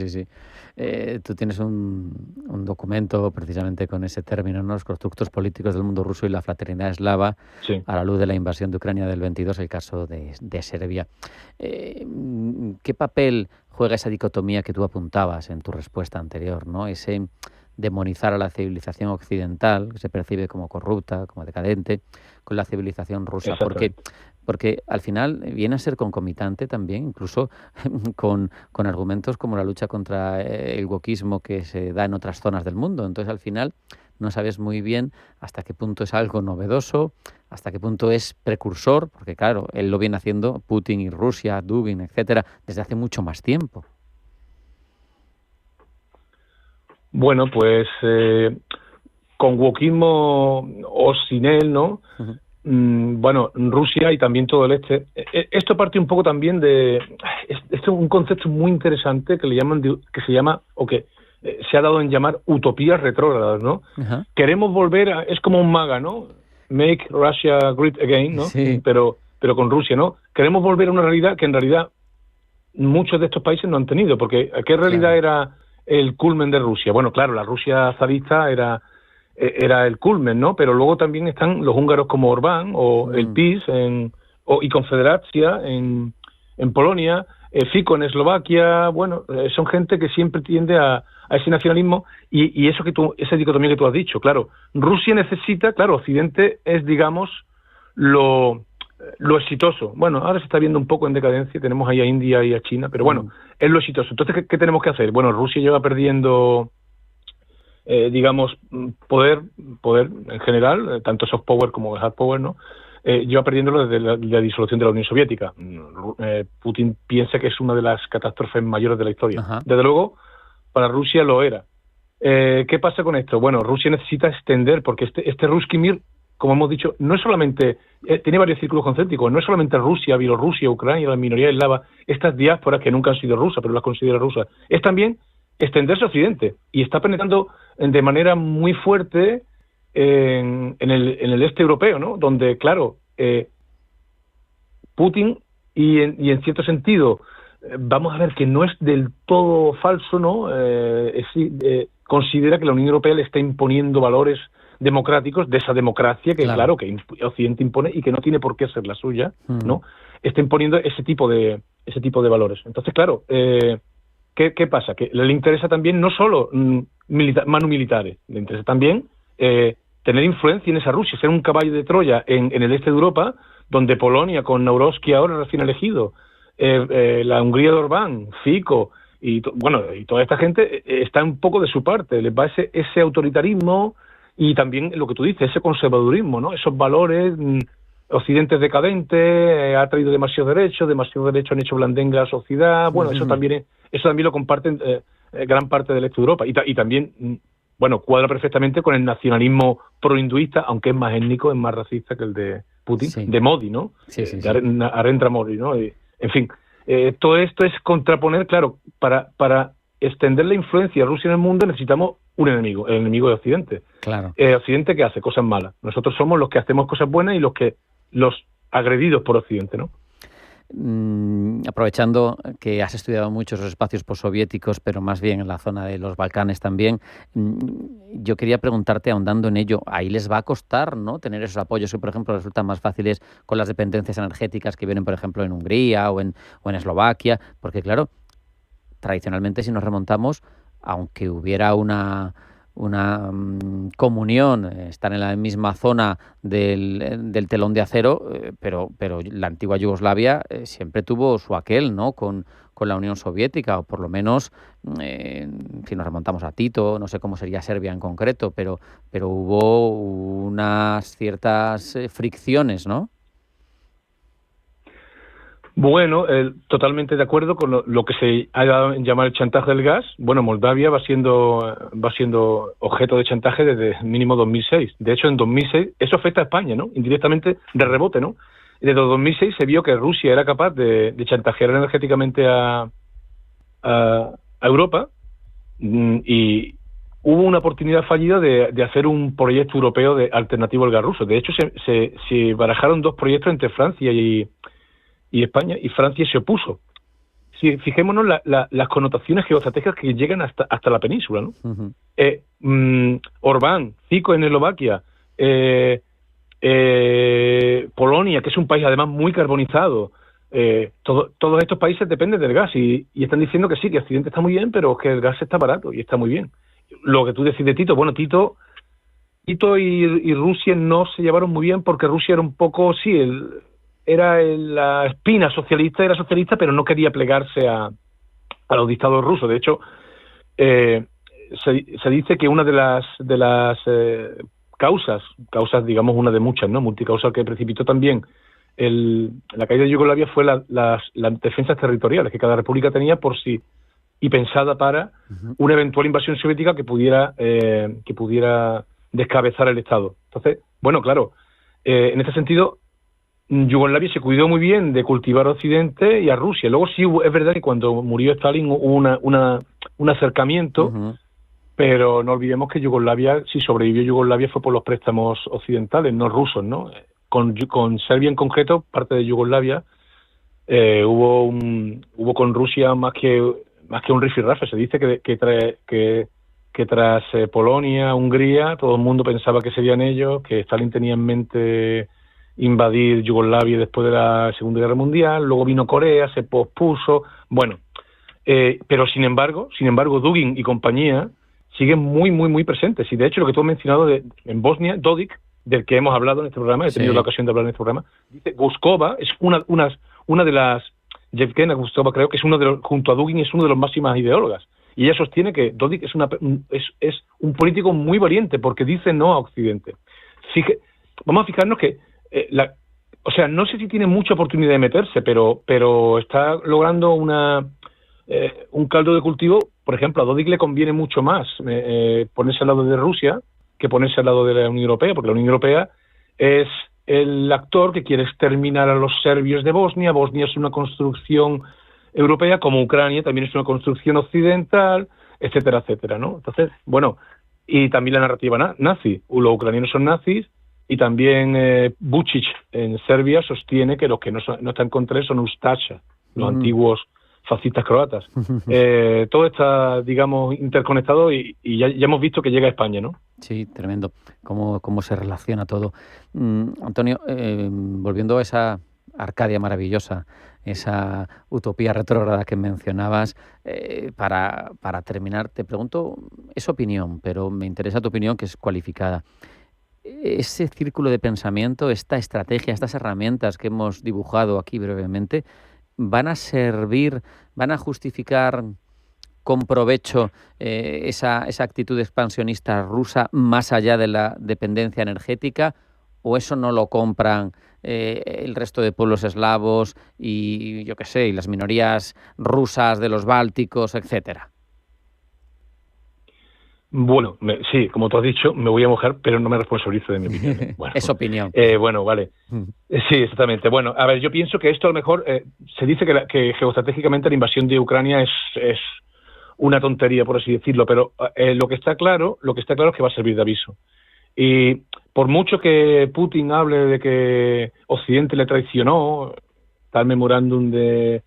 Tú tienes un documento precisamente con ese término, ¿no? Los constructos políticos del mundo ruso y la fraternidad eslava, sí, a la luz de la invasión de Ucrania del 22, el caso de Serbia. ¿Qué papel juega esa dicotomía que tú apuntabas en tu respuesta anterior, ¿no? Ese demonizar a la civilización occidental, que se percibe como corrupta, como decadente, con la civilización rusa? Porque al final viene a ser concomitante también, incluso con argumentos como la lucha contra el wokismo que se da en otras zonas del mundo. Entonces, al final, no sabes muy bien hasta qué punto es algo novedoso, hasta qué punto es precursor, porque claro, él lo viene haciendo, Putin y Rusia, Dugin, etcétera, desde hace mucho más tiempo. Con wokismo o sin él, ¿no? Uh-huh. Rusia y también todo el este. Esto parte un poco también de... Esto es un concepto muy interesante que se ha dado en llamar utopías retrógradas, ¿no? Uh-huh. Queremos volver a... Es como un MAGA, ¿no? Make Russia Great Again, ¿no? Sí. Pero con Rusia, ¿no? Queremos volver a una realidad que en realidad muchos de estos países no han tenido, porque ¿qué realidad era el culmen de Rusia? Claro, la Rusia zarista era el culmen, ¿no? Pero luego también están los húngaros como Orbán, o el PiS, y Confederacja en Polonia, Fico en Eslovaquia. Son gente que siempre tiende a ese nacionalismo, y esa dicotomía que tú has dicho. Claro, Rusia necesita, Occidente es, digamos, lo exitoso. Ahora se está viendo un poco en decadencia, tenemos ahí a India y a China, pero es lo exitoso. Entonces, ¿qué tenemos que hacer? Rusia lleva perdiendo... poder en general, tanto soft power como hard power, ¿no? Lleva perdiéndolo desde la disolución de la Unión Soviética. Putin piensa que es una de las catástrofes mayores de la historia. Ajá. Desde luego, para Rusia lo era. ¿Qué pasa con esto? Rusia necesita extender, porque este Ruski Mir, como hemos dicho, no es solamente... tiene varios círculos concéntricos, no es solamente Rusia, Bielorrusia, Ucrania, la minoría eslava, estas diásporas que nunca han sido rusas, pero las considera rusas. Es también extenderse a Occidente, y está penetrando de manera muy fuerte en el este europeo, ¿no? Donde, claro, Putin, y en cierto sentido, vamos a ver que no es del todo falso, ¿no? Considera que la Unión Europea le está imponiendo valores democráticos, de esa democracia que, claro, que Occidente impone y que no tiene por qué ser la suya, ¿no? Está imponiendo ese tipo de valores. Entonces, claro, ¿qué pasa? Que le interesa también no solo manos militares, le interesa también tener influencia en esa Rusia, ser un caballo de Troya en el este de Europa, donde Polonia, con Nawrocki ahora recién elegido, la Hungría de Orbán, Fico, y toda esta gente está un poco de su parte, les va ese autoritarismo y también lo que tú dices, ese conservadurismo, ¿no? Esos valores, Occidente es decadente, ha traído demasiados derechos han hecho blandenga a la sociedad, bueno, eso también lo comparten gran parte del este de Europa, y también, cuadra perfectamente con el nacionalismo prohinduista, aunque es más étnico, es más racista que el de Putin, de Modi, ¿no? Narendra Modi, ¿no? En fin, todo esto es contraponer, claro, para extender la influencia de Rusia en el mundo necesitamos un enemigo, el enemigo de Occidente. Claro. Occidente que hace cosas malas. Nosotros somos los que hacemos cosas buenas y los agredidos por Occidente, ¿no? Aprovechando que has estudiado mucho esos espacios postsoviéticos, pero más bien en la zona de los Balcanes también, yo quería preguntarte, ahondando en ello, ahí les va a costar, ¿no?, tener esos apoyos que, por ejemplo, resultan más fáciles con las dependencias energéticas que vienen, por ejemplo, en Hungría o en Eslovaquia, porque, claro, tradicionalmente, si nos remontamos, aunque hubiera una comunión, estar en la misma zona del telón de acero, pero la antigua Yugoslavia siempre tuvo su aquel, ¿no?, con la Unión Soviética, o por lo menos, si nos remontamos a Tito, no sé cómo sería Serbia en concreto, pero hubo unas ciertas fricciones, ¿no? Bueno, totalmente de acuerdo con lo que se ha dado en llamar el chantaje del gas. Bueno, Moldavia va siendo objeto de chantaje desde mínimo 2006. De hecho, en 2006, eso afecta a España, ¿no? Indirectamente, de rebote, ¿no? Desde 2006 se vio que Rusia era capaz de chantajear energéticamente a Europa, y hubo una oportunidad fallida de hacer un proyecto europeo alternativo al gas ruso. De hecho, se barajaron 2 proyectos entre Francia y España, y Francia se opuso. Si fijémonos las connotaciones geoestratégicas que llegan hasta la península, ¿no? Uh-huh. Orbán, Fico en Eslovaquia, Polonia, que es un país además muy carbonizado, todos estos países dependen del gas y están diciendo que sí, que Occidente está muy bien, pero que el gas está barato y está muy bien. Lo que tú decís de Tito, bueno, Tito y Rusia no se llevaron muy bien porque Rusia era un poco, era la espina socialista, era socialista, pero no quería plegarse a los dictadores rusos. De hecho, se dice que una de las causas, digamos una de muchas, ¿no?, multicausal, que precipitó también la caída de Yugoslavia fue las defensas territoriales que cada república tenía por sí, y pensada para una eventual invasión soviética que pudiera descabezar el Estado. Entonces, bueno, claro, en este sentido, Yugoslavia se cuidó muy bien de cultivar a Occidente y a Rusia. Luego sí, es verdad que cuando murió Stalin hubo un acercamiento, pero no olvidemos que Yugoslavia, si sobrevivió Yugoslavia fue por los préstamos occidentales, no rusos, ¿no? Con Serbia en concreto, parte de Yugoslavia, hubo con Rusia más que un rifirrafe. Se dice que tras Polonia, Hungría, todo el mundo pensaba que serían ellos, que Stalin tenía en mente invadir Yugoslavia después de la Segunda Guerra Mundial, luego vino Corea, se pospuso, bueno, pero sin embargo, Dugin y compañía siguen muy, muy, muy presentes, y de hecho lo que tú has mencionado en Bosnia, Dodik, del que hemos hablado en este programa, he tenido la ocasión de hablar en este programa, dice Guskova es una de las, Yevgenia Guskova creo que es junto a Dugin es uno de los máximas ideólogas, y ella sostiene que Dodik es un político muy valiente porque dice no a Occidente. Vamos a fijarnos que no sé si tiene mucha oportunidad de meterse, pero está logrando un caldo de cultivo. Por ejemplo, a Dodik le conviene mucho más ponerse al lado de Rusia que ponerse al lado de la Unión Europea, porque la Unión Europea es el actor que quiere exterminar a los serbios de Bosnia. Bosnia es una construcción europea, como Ucrania también es una construcción occidental, etcétera, etcétera, ¿no? Entonces, bueno, y también la narrativa nazi. Los ucranianos son nazis, y también Vučić en Serbia sostiene que los que no están contra él son Ustaša, los antiguos fascistas croatas. Todo está, digamos, interconectado y ya hemos visto que llega a España, ¿no? Sí, tremendo. Cómo se relaciona todo. Antonio, volviendo a Arcadia maravillosa, esa utopía retrógrada que mencionabas. Para terminar, te pregunto, es opinión, pero me interesa tu opinión, que es cualificada. Ese círculo de pensamiento, esta estrategia, estas herramientas que hemos dibujado aquí brevemente, ¿van a servir, van a justificar con provecho esa actitud expansionista rusa más allá de la dependencia energética, o eso no lo compran el resto de pueblos eslavos y yo qué sé, y las minorías rusas de los bálticos, etcétera? Bueno, sí, como tú has dicho, me voy a mojar, pero no me responsabilizo de mi opinión. Bueno, es opinión. Bueno, vale. Sí, exactamente. Bueno, a ver, yo pienso que esto a lo mejor se dice que geoestratégicamente la invasión de Ucrania es una tontería, por así decirlo, pero lo que está claro es que va a servir de aviso. Y por mucho que Putin hable de que Occidente le traicionó, tal memorándum de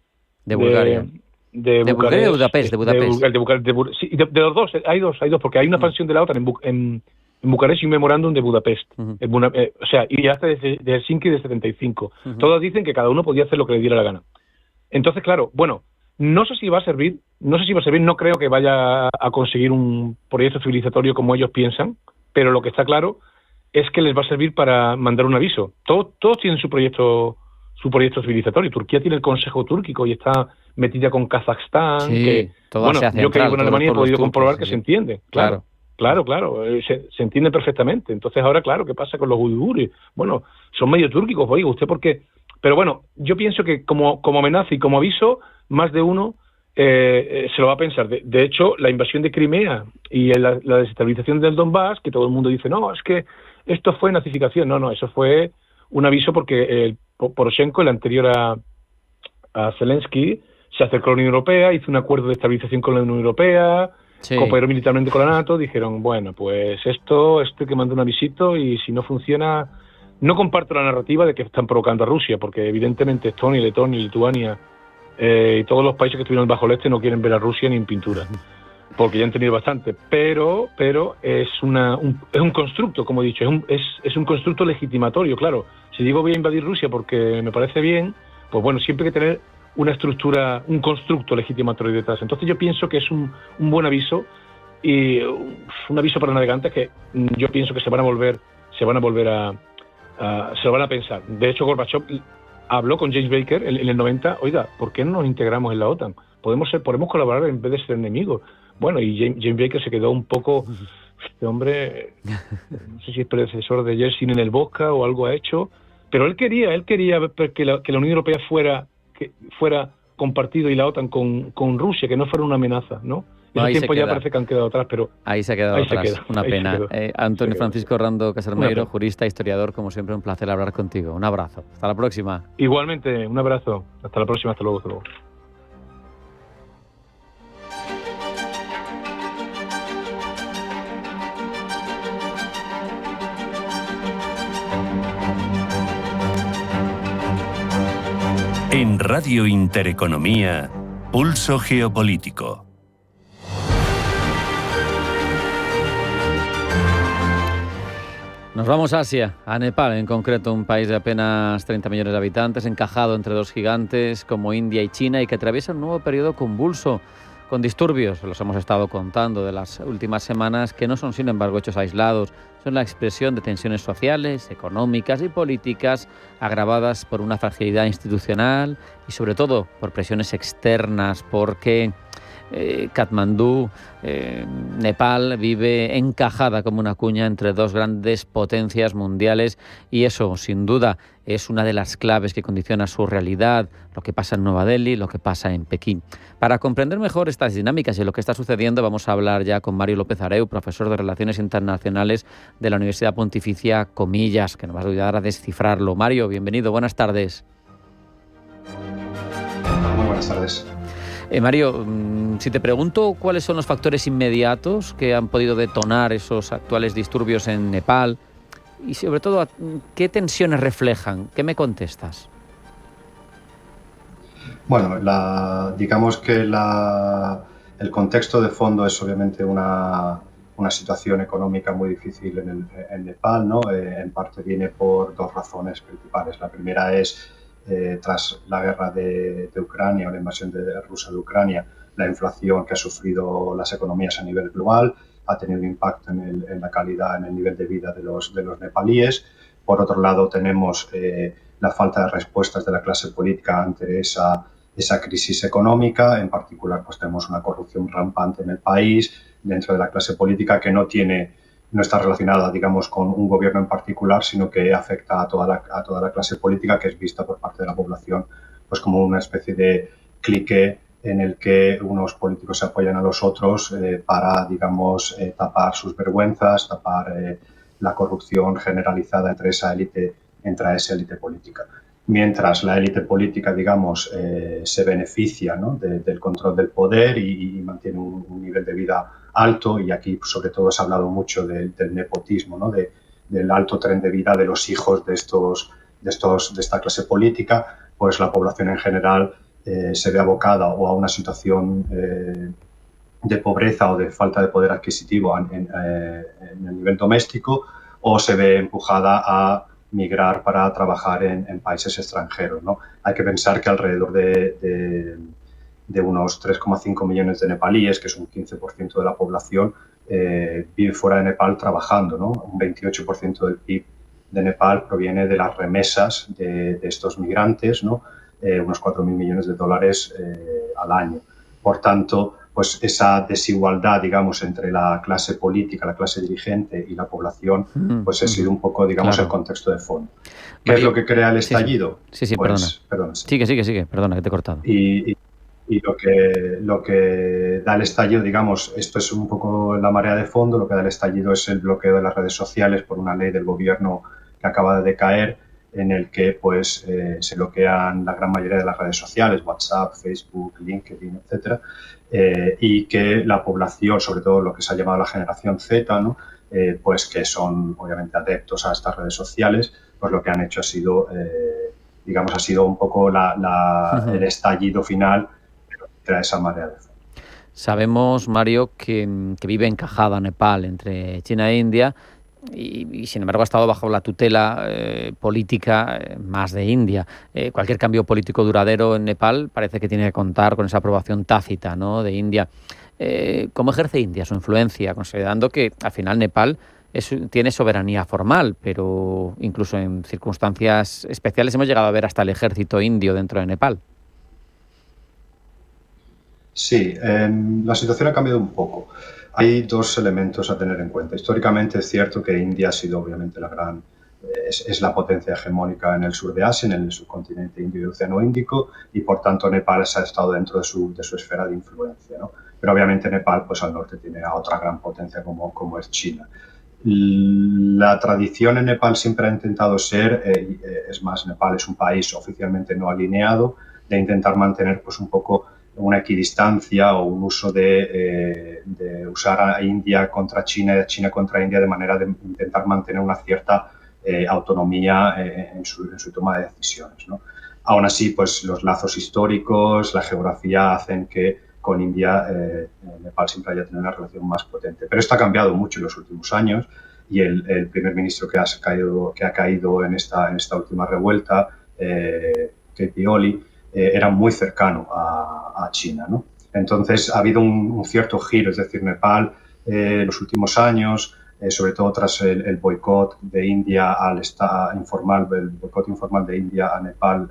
Bulgaria. De Bulgaria o Budapest, de los dos, hay dos, porque hay una expansión de la OTAN en Bucarest y un memorándum de Budapest. O sea, y hasta de Helsinki de 75. Todos dicen que cada uno podía hacer lo que le diera la gana. Entonces, claro, bueno, no sé si va a servir, no creo que vaya a conseguir un proyecto civilizatorio como ellos piensan, pero lo que está claro es que les va a servir para mandar un aviso. Todos tienen su proyecto civilizatorio. Turquía tiene el Consejo Túrquico y está metida con Kazajstán. Sí, que, bueno, yo que vivo en Alemania he podido comprobar que se entiende. Claro. Se entiende perfectamente. Entonces ahora, claro, ¿qué pasa con los uigures? Bueno, son medio túrquicos, oiga, ¿usted por qué? Pero bueno, yo pienso que como amenaza y como aviso, más de uno se lo va a pensar. De hecho, la invasión de Crimea y la desestabilización del Donbass, que todo el mundo dice, no, es que esto fue nazificación. No, eso fue un aviso porque Poroshenko, el anterior a Zelensky, se acercó a la Unión Europea, hizo un acuerdo de estabilización con la Unión Europea, cooperó militarmente con la NATO, dijeron, bueno, pues esto hay que mandar un avisito y si no funciona... No comparto la narrativa de que están provocando a Rusia, porque evidentemente Estonia, Letonia, Lituania y todos los países que estuvieron bajo el este no quieren ver a Rusia ni en pintura, porque ya han tenido bastante, pero es un constructo, como he dicho, es un constructo legitimatorio, claro. Si digo voy a invadir Rusia porque me parece bien, pues bueno, siempre hay que tener una estructura, un constructo legitimatorio detrás. Entonces yo pienso que es un buen aviso y un aviso para navegantes que yo pienso que se van a volver se lo van a pensar. De hecho, Gorbachev habló con James Baker en el 90, oiga, ¿por qué no nos integramos en la OTAN? Podemos colaborar en vez de ser enemigos. Bueno, y James Baker se quedó un poco, este hombre, no sé si es predecesor de Yeltsin en el Vodka o algo ha hecho, pero él quería que la Unión Europea fuera compartido y la OTAN con Rusia, que no fuera una amenaza, ¿no? En ese tiempo ya parece que han quedado atrás, pero... Ahí se ha quedado atrás, una pena. Antonio Francisco Rando Casermeiro, jurista, historiador, como siempre, un placer hablar contigo. Un abrazo. Hasta la próxima. Igualmente, un abrazo. Hasta la próxima, hasta luego. En Radio Intereconomía, Pulso Geopolítico. Nos vamos a Asia, a Nepal en concreto, un país de apenas 30 millones de habitantes, encajado entre dos gigantes como India y China y que atraviesa un nuevo periodo convulso, con disturbios, los hemos estado contando de las últimas semanas, que no son sin embargo hechos aislados, son la expresión de tensiones sociales, económicas y políticas agravadas por una fragilidad institucional y sobre todo por presiones externas, porque Katmandú, Nepal, vive encajada como una cuña entre dos grandes potencias mundiales y eso, sin duda, es una de las claves que condiciona su realidad, lo que pasa en Nueva Delhi, lo que pasa en Pekín. Para comprender mejor estas dinámicas y lo que está sucediendo, vamos a hablar ya con Mario López Areu, profesor de Relaciones Internacionales de la Universidad Pontificia Comillas, que nos va a ayudar a descifrarlo. Mario, bienvenido, buenas tardes. Muy buenas tardes. Mario, si te pregunto cuáles son los factores inmediatos que han podido detonar esos actuales disturbios en Nepal y sobre todo qué tensiones reflejan, ¿qué me contestas? Bueno, digamos que el contexto de fondo es obviamente una situación económica muy difícil en Nepal, ¿no? En parte viene por dos razones principales. La primera es tras la guerra de Ucrania o la invasión rusa de Ucrania, la inflación que ha sufrido las economías a nivel global ha tenido un impacto en la calidad, en el nivel de vida de los nepalíes. Por otro lado, tenemos la falta de respuestas de la clase política ante esa crisis económica. En particular, pues tenemos una corrupción rampante en el país, dentro de la clase política, que no está relacionada, digamos, con un gobierno en particular, sino que afecta a toda la clase política, que es vista por parte de la población pues como una especie de clique en el que unos políticos se apoyan a los otros para, digamos, tapar sus vergüenzas, tapar la corrupción generalizada entre esa élite política. Mientras la élite política, digamos, se beneficia, ¿no?, del control del poder y mantiene un nivel de vida alto, y aquí sobre todo se ha hablado mucho del nepotismo, ¿no?, del alto tren de vida de los hijos de esta clase política, pues la población en general se ve abocada o a una situación de pobreza o de falta de poder adquisitivo en el nivel doméstico, o se ve empujada a migrar para trabajar en países extranjeros, ¿no? Hay que pensar que alrededor de unos 3,5 millones de nepalíes, que es un 15% de la población, vive fuera de Nepal trabajando, ¿no? Un 28% del PIB de Nepal proviene de las remesas de estos migrantes, ¿no? Unos 4.000 millones de dólares al año. Por tanto, pues esa desigualdad, digamos, entre la clase política, la clase dirigente y la población, pues ha sido un poco, digamos, el contexto de fondo. ¿Qué es lo que crea el estallido? Sí, pues, perdona. Sigue, perdona, que te he cortado. Y lo que da el estallido, digamos, esto es un poco la marea de fondo, lo que da el estallido es el bloqueo de las redes sociales por una ley del gobierno que acaba de decaer, en el que pues se bloquean la gran mayoría de las redes sociales, WhatsApp, Facebook, LinkedIn, etcétera, y que la población, sobre todo lo que se ha llamado la generación Z, ¿no?, pues que son obviamente adeptos a estas redes sociales, pues lo que han hecho ha sido, digamos, ha sido un poco el estallido final, pero trae esa marea de fondo. Sabemos, Mario, que vive encajada Nepal entre China e India, y sin embargo ha estado bajo la tutela política más de India. Cualquier cambio político duradero en Nepal parece que tiene que contar con esa aprobación tácita, ¿no?, de India. ¿Cómo ejerce India su influencia, considerando que al final Nepal tiene soberanía formal, pero incluso en circunstancias especiales hemos llegado a ver hasta el ejército indio dentro de Nepal? Sí, la situación ha cambiado un poco. Hay dos elementos a tener en cuenta. Históricamente es cierto que India ha sido obviamente es la potencia hegemónica en el sur de Asia, en el subcontinente indio y el Océano Índico, y por tanto Nepal ha estado dentro de su esfera de influencia, ¿no? Pero obviamente Nepal, pues al norte, tiene a otra gran potencia como es China. La tradición en Nepal siempre ha intentado ser, es más, Nepal es un país oficialmente no alineado, de intentar mantener pues un poco una equidistancia o un uso de usar a India contra China, China contra India, de manera de intentar mantener una cierta autonomía en su toma de decisiones, ¿no? Aún así, pues los lazos históricos, la geografía hacen que con India Nepal siempre haya tenido una relación más potente. Pero esto ha cambiado mucho en los últimos años, y el primer ministro que ha caído en esta última revuelta, KP Oli, era muy cercano a China, ¿no? Entonces ha habido un cierto giro, es decir, Nepal en los últimos años, sobre todo tras el boicot de India el boicot informal de India a Nepal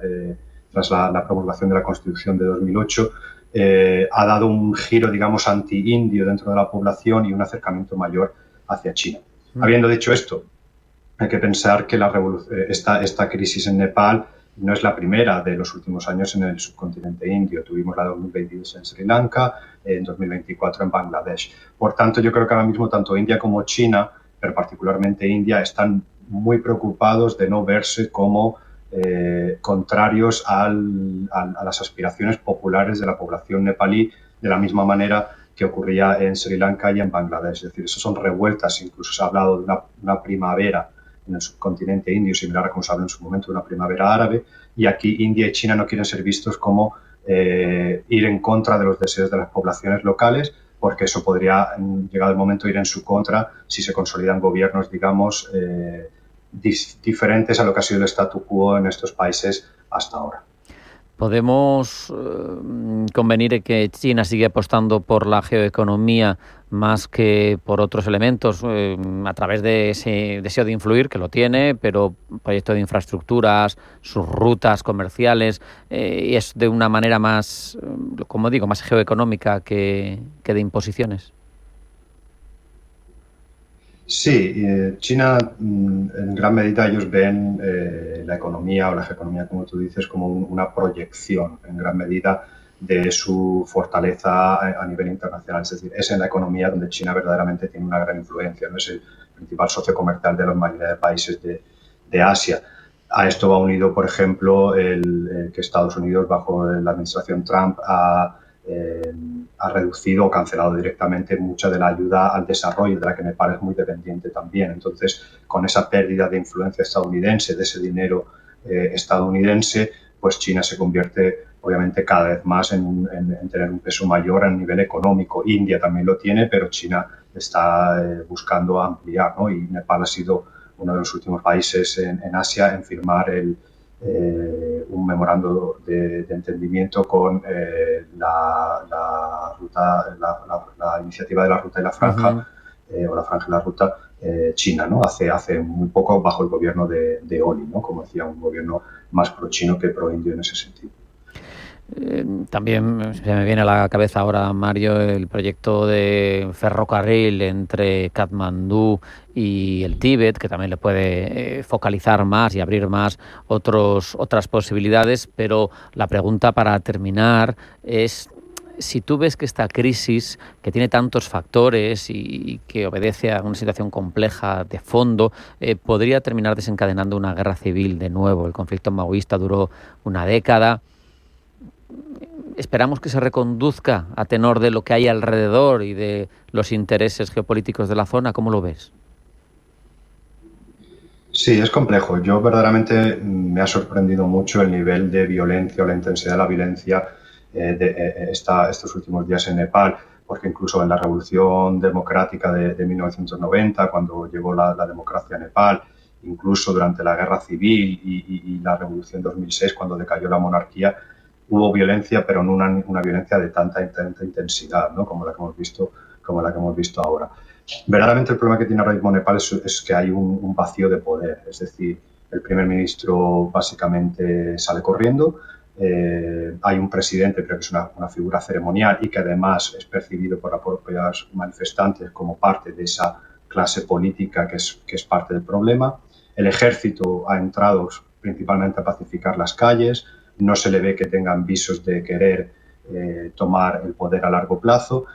tras la promulgación de la Constitución de 2008, ha dado un giro, digamos, anti-indio dentro de la población y un acercamiento mayor hacia China. Habiendo dicho esto, hay que pensar que esta crisis en Nepal no es la primera de los últimos años en el subcontinente indio. Tuvimos la de 2022 en Sri Lanka, en 2024 en Bangladesh. Por tanto, yo creo que ahora mismo tanto India como China, pero particularmente India, están muy preocupados de no verse como contrarios a las aspiraciones populares de la población nepalí, de la misma manera que ocurría en Sri Lanka y en Bangladesh. Es decir, esas son revueltas, incluso se ha hablado de una primavera en el subcontinente indio, similar a como se habló en su momento de una primavera árabe, y aquí India y China no quieren ser vistos como ir en contra de los deseos de las poblaciones locales, porque eso podría, llegado el momento, ir en su contra si se consolidan gobiernos, digamos, diferentes a lo que ha sido el statu quo en estos países hasta ahora. ¿Podemos convenir en que China sigue apostando por la geoeconomía más que por otros elementos a través de ese deseo de influir, que lo tiene, pero proyectos de infraestructuras, sus rutas comerciales, y es de una manera más, como digo, más geoeconómica que de imposiciones? Sí, China en gran medida ellos ven la economía o la geoeconomía, como tú dices, como una proyección en gran medida de su fortaleza a nivel internacional. Es decir, es en la economía donde China verdaderamente tiene una gran influencia, ¿no? Es el principal socio comercial de la mayoría de países de Asia. A esto va unido, por ejemplo, el que Estados Unidos, bajo la administración Trump, ha reducido o cancelado directamente mucha de la ayuda al desarrollo, de la que Nepal es muy dependiente también. Entonces, con esa pérdida de influencia estadounidense, de ese dinero estadounidense, pues China se convierte obviamente cada vez más en tener un peso mayor a nivel económico. India también lo tiene, pero China está buscando ampliar, ¿no? Y Nepal ha sido uno de los últimos países en Asia en firmar un memorando de entendimiento con la iniciativa de la Ruta y la Franja, o la Franja y la Ruta china, ¿no? Hace muy poco, bajo el gobierno de Oli, ¿no? Como decía, un gobierno más pro-chino que pro-indio en ese sentido. También se me viene a la cabeza ahora, Mario, el proyecto de ferrocarril entre Katmandú y el Tíbet, que también le puede focalizar más y abrir más otras posibilidades. Pero la pregunta para terminar es si tú ves que esta crisis, que tiene tantos factores y que obedece a una situación compleja de fondo, podría terminar desencadenando una guerra civil de nuevo. El conflicto maoísta duró una década. ¿Esperamos que se reconduzca a tenor de lo que hay alrededor y de los intereses geopolíticos de la zona? ¿Cómo lo ves? Sí, es complejo. Yo verdaderamente me ha sorprendido mucho el nivel de violencia o la intensidad de la violencia estos últimos días en Nepal, porque incluso en la Revolución Democrática de 1990, cuando llegó la democracia a Nepal, incluso durante la Guerra Civil y la Revolución 2006, cuando decayó la monarquía, hubo violencia, pero no una violencia de tanta intensidad, ¿no? como la que hemos visto ahora. Verdaderamente el problema que tiene ahora mismo Nepal es que hay un vacío de poder, es decir, el primer ministro básicamente sale corriendo, hay un presidente, pero que es una figura ceremonial y que además es percibido por los propios manifestantes como parte de esa clase política que es parte del problema. El ejército ha entrado principalmente a pacificar las calles, no se le ve que tengan visos de querer tomar el poder a largo plazo,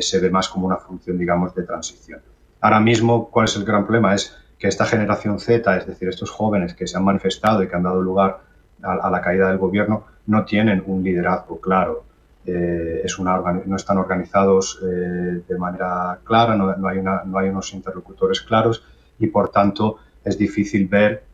se ve más como una función, digamos, de transición. Ahora mismo, ¿cuál es el gran problema? Es que esta generación Z, es decir, estos jóvenes que se han manifestado y que han dado lugar a la caída del gobierno, no tienen un liderazgo claro, no están organizados de manera clara, no hay unos interlocutores claros y, por tanto, es difícil ver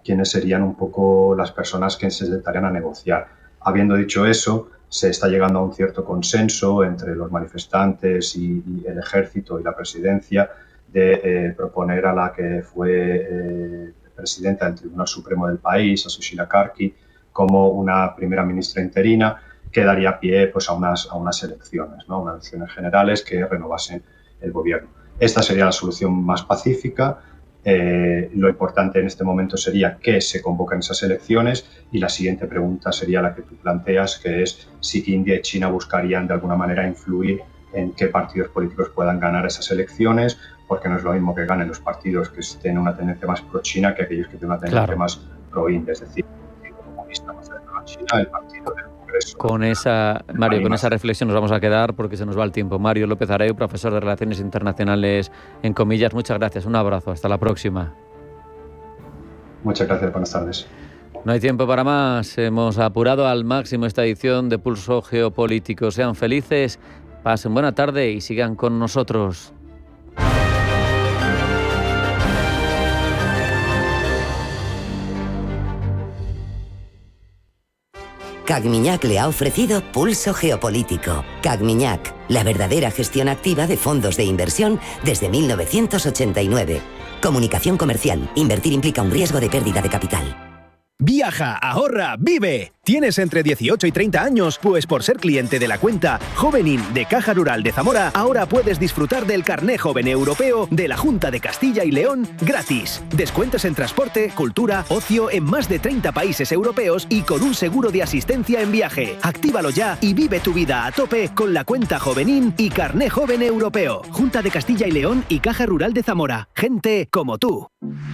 quiénes serían un poco las personas que se sentarían a negociar. Habiendo dicho eso, se está llegando a un cierto consenso entre los manifestantes y el ejército y la presidencia de proponer a la que fue presidenta del Tribunal Supremo del país, a Sushila Karki, como una primera ministra interina que daría pie pues, a unas elecciones, ¿no? Unas elecciones generales que renovasen el gobierno. Esta sería la solución más pacífica. Lo importante en este momento sería que se convoquen esas elecciones y la siguiente pregunta sería la que tú planteas, que es si India y China buscarían de alguna manera influir en qué partidos políticos puedan ganar esas elecciones, porque no es lo mismo que ganen los partidos que tienen una tendencia más pro-China que aquellos que tienen una tendencia más pro-India, es decir, el Partido Comunista más cercano a China, el Partido del Congreso. Con esa reflexión nos vamos a quedar porque se nos va el tiempo. Mario López Areu, profesor de Relaciones Internacionales en Comillas, muchas gracias, un abrazo, hasta la próxima. Muchas gracias, buenas tardes. No hay tiempo para más, hemos apurado al máximo esta edición de Pulso Geopolítico. Sean felices, pasen buena tarde y sigan con nosotros. CAC-Mignac le ha ofrecido Pulso Geopolítico. CAC-Mignac, la verdadera gestión activa de fondos de inversión desde 1989. Comunicación comercial. Invertir implica un riesgo de pérdida de capital. Viaja, ahorra, vive. ¿Tienes entre 18 y 30 años? Pues por ser cliente de la cuenta Jovenin de Caja Rural de Zamora, ahora puedes disfrutar del Carné Joven Europeo de la Junta de Castilla y León gratis. Descuentos en transporte, cultura, ocio en más de 30 países europeos y con un seguro de asistencia en viaje. Actívalo ya y vive tu vida a tope con la cuenta Jovenin y Carné Joven Europeo. Junta de Castilla y León y Caja Rural de Zamora. Gente como tú.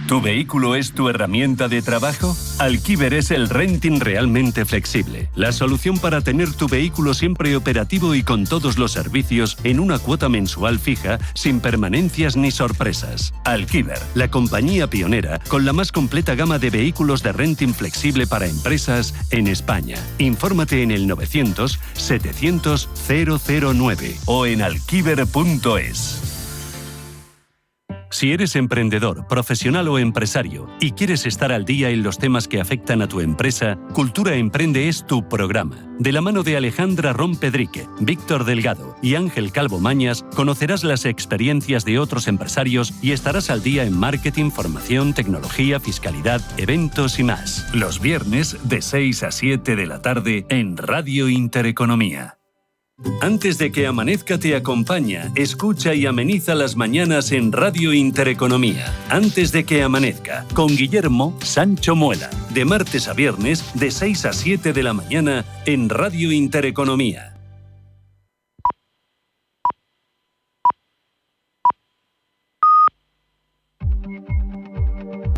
¿Tu vehículo es tu herramienta de trabajo? Alquiver es el renting realmente flexible. La solución para tener tu vehículo siempre operativo y con todos los servicios en una cuota mensual fija, sin permanencias ni sorpresas. Alquiver, la compañía pionera con la más completa gama de vehículos de renting flexible para empresas en España. Infórmate en el 900 700 009 o en alquiver.es. Si eres emprendedor, profesional o empresario y quieres estar al día en los temas que afectan a tu empresa, Cultura Emprende es tu programa. De la mano de Alejandra Rompedrique, Víctor Delgado y Ángel Calvo Mañas, conocerás las experiencias de otros empresarios y estarás al día en marketing, formación, tecnología, fiscalidad, eventos y más. Los viernes de 6 a 7 de la tarde en Radio Intereconomía. Antes de que amanezca te acompaña, escucha y ameniza las mañanas en Radio Intereconomía. Antes de que amanezca, con Guillermo Sancho Muela. De martes a viernes, de 6 a 7 de la mañana en Radio Intereconomía.